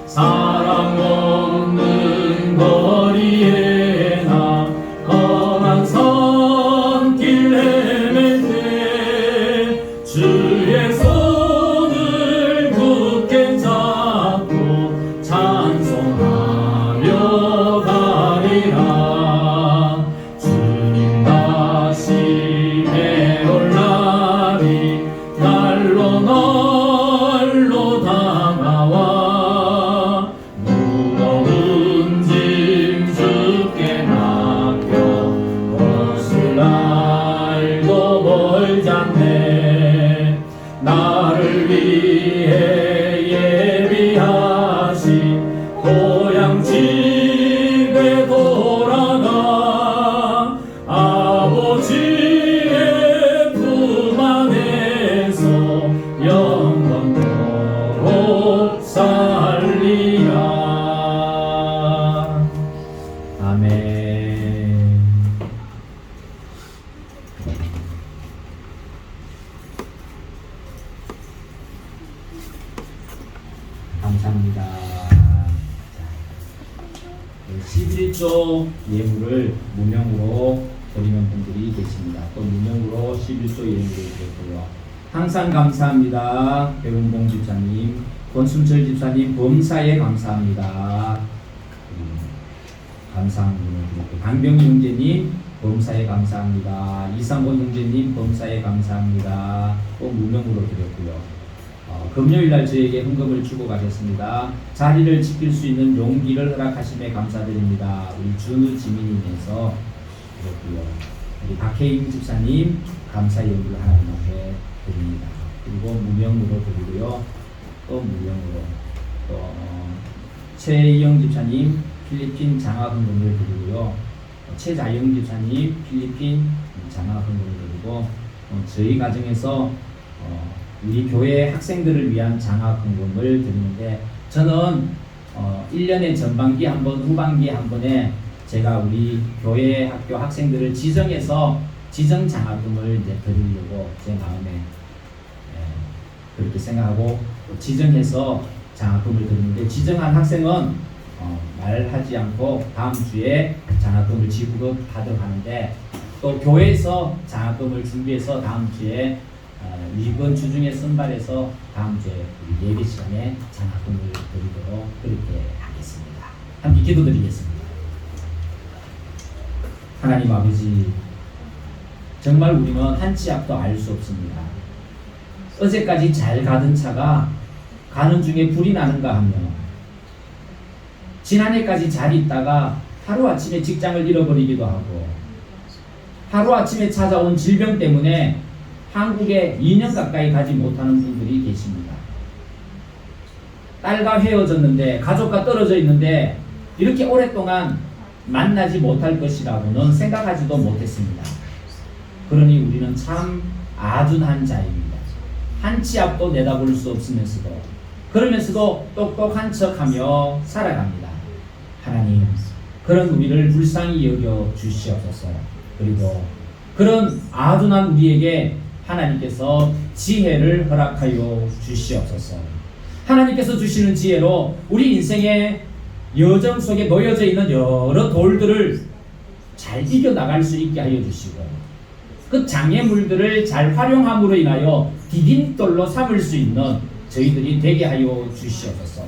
사랑 없는 거리에 나 험한 산길 헤맬 때 주의 손을 굳게 잡고 찬송하며 가리라. 주님 다시 해올 날이 날로 날로 다가와. 무거운 짐 주께 맡겨 벗을 날도 멀지 않네. 나를 위해 예비하신 고향 집에 돌아가 아버지의 품 안에서 영원토록 살리라. 아멘. 감사합니다. 11조 예물을 무명으로 드리는 분들이 계십니다. 또 무명으로 11조 예물을 드렸고요. 항상 감사합니다. 배운봉 집사님, 권순철 집사님, 범사에 감사합니다. 감사한 분을 드렸고, 강병희 형제님 범사에 감사합니다. 이상권 형제님 범사에 감사합니다. 또 무명으로 드렸고요. 금요일날 저에게 헌금을 주고 가셨습니다. 자리를 지킬 수 있는 용기를 허락하심에 감사드립니다. 우리 준우 지민님께서 드렸고요. 우리 박혜인 집사님 감사의 연불을 하나님 앞에 드립니다. 그리고 무명으로 드리고요. 또 무명으로 또 최영 집사님 필리핀 장학 헌금을 드리고요. 최자영 집사님 필리핀 장학 헌금을 드리고 저희 가정에서 우리 교회 학생들을 위한 장학 헌금을 드리는데 저는 1년에 전반기 한 번, 후반기 한 번에 제가 우리 교회 학교 학생들을 지정해서 지정 장학금을 이제 드리려고 제 마음에 그렇게 생각하고 지정해서 장학금을 드리는데 지정한 학생은 말하지 않고 다음 주에 장학금을 지급하도록 하는데 또 교회에서 장학금을 준비해서 다음 주에 이번 주 중에 선발해서 다음 주에 우리 예배 시간에 장학금을 드리도록 그렇게 하겠습니다. 함께 기도드리겠습니다. 하나님 아버지, 정말 우리는 한 치 앞도 알 수 없습니다. 어제까지 잘 가던 차가 가는 중에 불이 나는가 하며 지난해까지 잘 있다가 하루아침에 직장을 잃어버리기도 하고 하루아침에 찾아온 질병 때문에 한국에 2년 가까이 가지 못하는 분들이 계십니다. 딸과 헤어졌는데 가족과 떨어져 있는데 이렇게 오랫동안 만나지 못할 것이라고는 생각하지도 못했습니다. 그러니 우리는 참 아둔한 자입니다. 한 치 앞도 내다볼 수 없으면서도 그러면서도 똑똑한 척하며 살아갑니다. 하나님, 그런 우리를 불쌍히 여겨 주시옵소서. 그리고 그런 아둔한 우리에게 하나님께서 지혜를 허락하여 주시옵소서. 하나님께서 주시는 지혜로 우리 인생의 여정 속에 놓여져 있는 여러 돌들을 잘 이겨나갈 수 있게 하여 주시고 그 장애물들을 잘 활용함으로 인하여 디딤돌로 삼을 수 있는 저희들이 되게 하여 주시옵소서.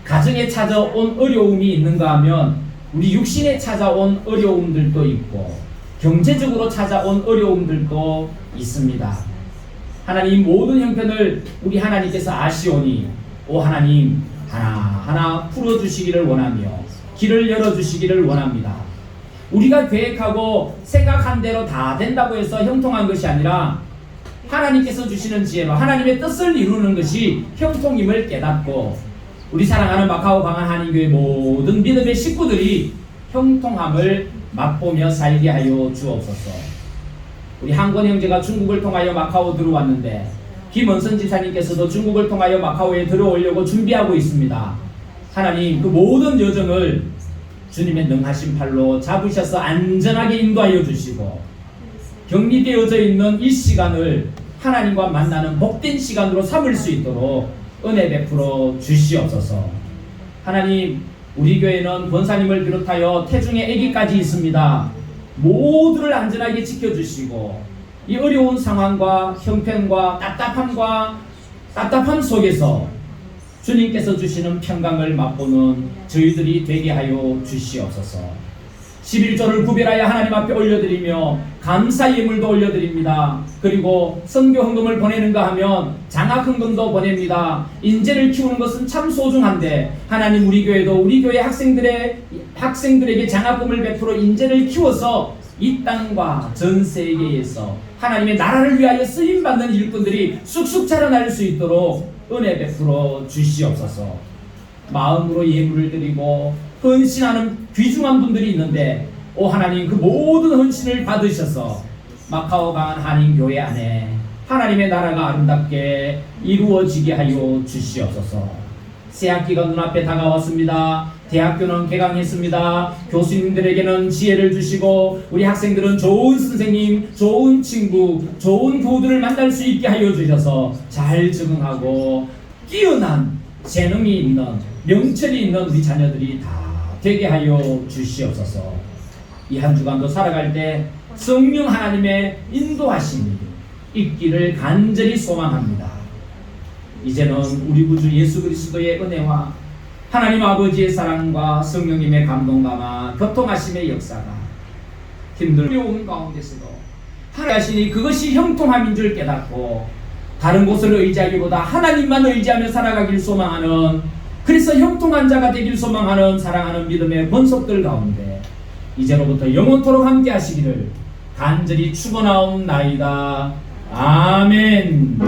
가정에 찾아온 어려움이 있는가 하면 우리 육신에 찾아온 어려움들도 있고 경제적으로 찾아온 어려움들도 있습니다. 하나님, 모든 형편을 우리 하나님께서 아시오니 오 하나님 하나하나 풀어주시기를 원하며 길을 열어주시기를 원합니다. 우리가 계획하고 생각한 대로 다 된다고 해서 형통한 것이 아니라 하나님께서 주시는 지혜로 하나님의 뜻을 이루는 것이 형통임을 깨닫고 우리 사랑하는 마카오 방안 한인교회 모든 믿음의 식구들이 형통함을 맛보며 살게 하여 주옵소서. 우리 한권 형제가 중국을 통하여 마카오 들어왔는데 김원선 지사님께서도 중국을 통하여 마카오에 들어오려고 준비하고 있습니다. 하나님, 그 모든 여정을 주님의 능하신 팔로 잡으셔서 안전하게 인도하여 주시고 격리되어져 있는 이 시간을 하나님과 만나는 복된 시간으로 삼을 수 있도록 은혜 베풀어 주시옵소서. 하나님, 우리 교회는 권사님을 비롯하여 태중의 아기까지 있습니다. 모두를 안전하게 지켜주시고 이 어려운 상황과 형편과 답답함 속에서 주님께서 주시는 평강을 맛보는 저희들이 되게 하여 주시옵소서. 11조를 구별하여 하나님 앞에 올려드리며 감사 예물도 올려드립니다. 그리고 선교 헌금을 보내는가 하면 장학 헌금도 보냅니다. 인재를 키우는 것은 참 소중한데 하나님, 우리 교회도 우리 교회 학생들에게 장학금을 베풀어 인재를 키워서 이 땅과 전 세계에서 하나님의 나라를 위하여 쓰임받는 일꾼들이 쑥쑥 자라날 수 있도록 은혜 베풀어 주시옵소서. 마음으로 예물을 드리고 헌신하는 귀중한 분들이 있는데 오 하나님, 그 모든 헌신을 받으셔서 마카오 강한 한인교회 안에 하나님의 나라가 아름답게 이루어지게 하여 주시옵소서. 새학기가 눈앞에 다가왔습니다. 대학교는 개강했습니다. 교수님들에게는 지혜를 주시고 우리 학생들은 좋은 선생님, 좋은 친구, 좋은 교우들을 만날 수 있게 하여 주셔서 잘 적응하고 뛰어난 재능이 있는, 명철이 있는 우리 자녀들이 다 되게 하여 주시옵소서. 이 한 주간도 살아갈 때 성령 하나님의 인도하심이 있기를 간절히 소망합니다. 이제는 우리 구주 예수 그리스도의 은혜와 하나님 아버지의 사랑과 성령님의 감동감화 교통하심의 역사가 힘들어온 가운데서도 하나님이 그것이 형통함인 줄 깨닫고 다른 곳을 의지하기보다 하나님만 의지하며 살아가길 소망하는, 그래서 형통한 자가 되길 소망하는 사랑하는 믿음의 권속들 가운데 이제로부터 영원토록 함께 하시기를 간절히 축원하옵나이다. 아멘.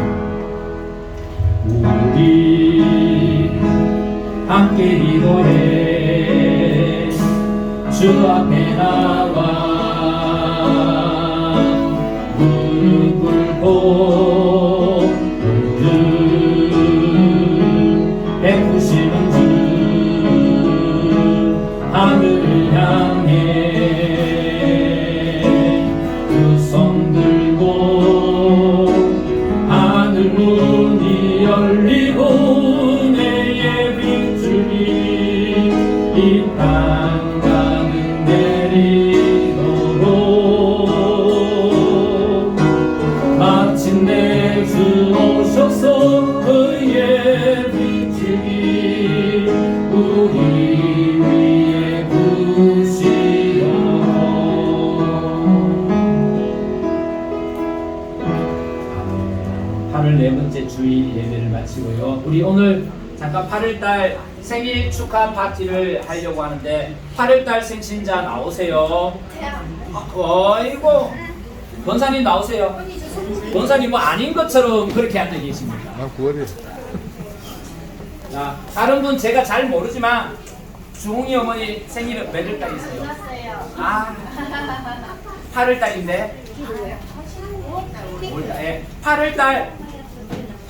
우리 함께 기도해 주 앞에 나와 무릎 꿇고 늘 베푸시는 주 하늘을 향해 두 손 들고 하늘 문이 열리고 내의 빗줄이 이 땅 가득 내리도록 마침내 주 오셔서 그의 빗줄이 우리 위에 부시도록. 아멘. 8월 네 번째 주일 예배를 마치고요. 우리 오늘 잠깐 8월달 생일 축하 파티를 하려고 하는데 8월달 생신자 나오세요. 어이구 권사님 나오세요. 권사님 뭐 아닌 것처럼 그렇게 앉아 계십니다. 난 9월이야. 자, 다른 분 제가 잘 모르지만 주홍이 어머니 생일은 몇 월달이세요? 아, 8월달인데.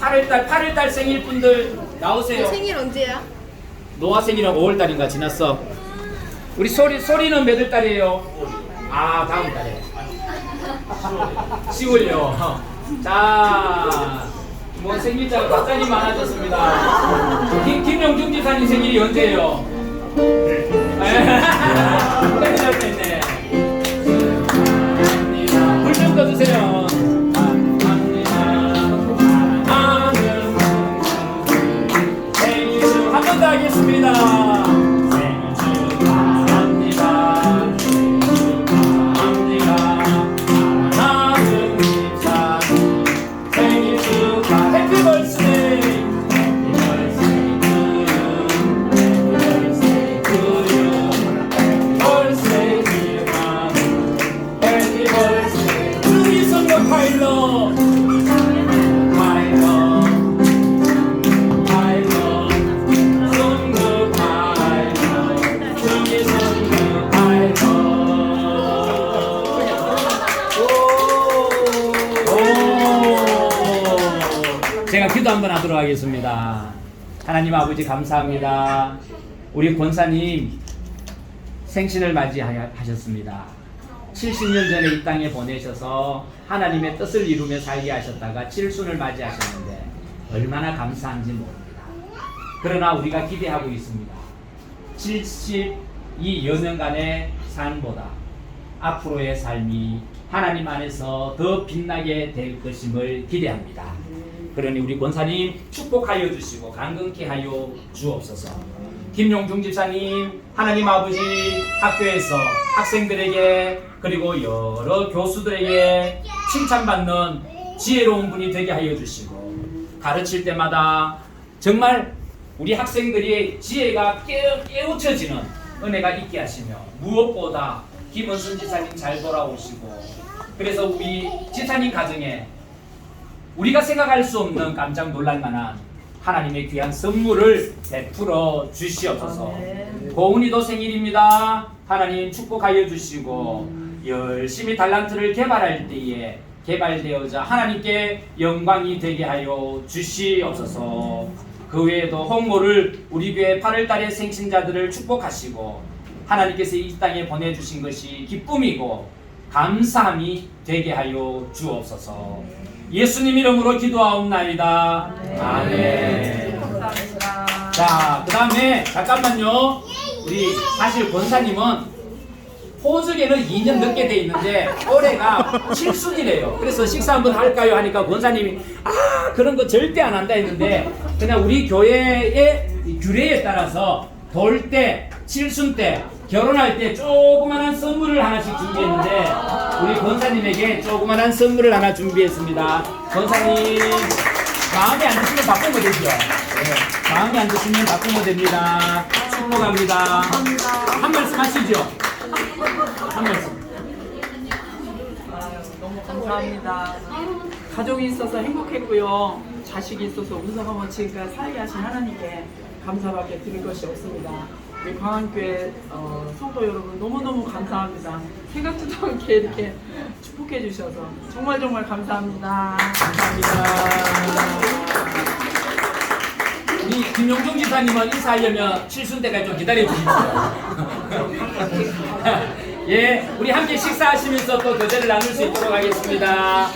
8월달 생일 분들 나오세요. 생일 언제야? 노아 생일은 5월달인가 지났어. 우리 소리는 몇 월달이에요? 아, 다음 달에. 10월요. 자, 뭐 생일자가 갑자기 많아졌습니다. 김영중 지사님 생일이 언제예요? 큰일 날 뻔했네. 불 좀 꺼주세요. 생일 축 한 번 더 하겠습니다. 생일 축하합니다. 생일 축하합니다. 사랑하는 집사님 생일 축하. 해피 벌스데이. 해피 벌스데이 to you. 해피 벌스데이 to you. 해피 벌스데이. 주의 성령 파일럿. 제가 기도 한번 하도록 하겠습니다. 하나님 아버지 감사합니다. 우리 권사님 생신을 맞이하셨습니다. 70년 전에 이 땅에 보내셔서 하나님의 뜻을 이루며 살게 하셨다가 칠순을 맞이하셨는데 얼마나 감사한지 모릅니다. 그러나 우리가 기대하고 있습니다. 72 여년간의 삶보다 앞으로의 삶이 하나님 안에서 더 빛나게 될 것임을 기대합니다. 그러니 우리 권사님 축복하여 주시고 강건케 하여 주옵소서. 김용중 집사님 하나님 아버지 학교에서 학생들에게 그리고 여러 교수들에게 칭찬받는 지혜로운 분이 되게 하여 주시고 가르칠 때마다 정말 우리 학생들이 지혜가 깨우쳐지는 은혜가 있게 하시며 무엇보다 김원순 지사님 잘 돌아오시고 그래서 우리 지사님 가정에 우리가 생각할 수 없는 깜짝 놀랄만한 하나님의 귀한 선물을 베풀어 주시옵소서. 고은이도 생일입니다. 하나님 축복하여 주시고 열심히 달란트를 개발할 때에 개발되어자 하나님께 영광이 되게 하여 주시옵소서. 그 외에도 홍모를 우리 교회 8월달의 생신자들을 축복하시고 하나님께서 이 땅에 보내주신 것이 기쁨이고 감사함이 되게 하여 주옵소서. 예수님 이름으로 기도하옵나이다. 아멘. 감사합니다. 자, 그 다음에 잠깐만요. 우리 사실 권사님은 호적에는 2년 늦게 돼 있는데 올해가 7순이래요. 그래서 식사 한번 할까요? 하니까 권사님이 그런 거 절대 안 한다 했는데 그냥 우리 교회의 규례에 따라서 돌 때, 7순 때, 결혼할 때 조그만한 선물을 하나씩 준비했는데 우리 권사님에게 조그만한 선물을 하나 준비했습니다. 권사님 마음에 안 드시면 바꾸면 되죠. 네, 마음에 안 드시면 바꾸면 됩니다. 축복합니다. 한 말씀 하시죠. 한 말씀. 감사합니다. 가족이 있어서 행복했고요. 자식이 있어서 운석하면 지금까지 살게 하신 하나님께 감사밖에 드릴 것이 없습니다. 우리 광안교회 성도 여러분 너무너무 감사합니다. 생각지도 않게 이렇게 축복해 주셔서 정말 정말 감사합니다. 감사합니다. 우리 김용종 지사님은 인사하려면 칠순 때까지 좀 기다려 주십시오. 예, 우리 함께 식사하시면서 또 교제를 나눌 수 있도록 하겠습니다.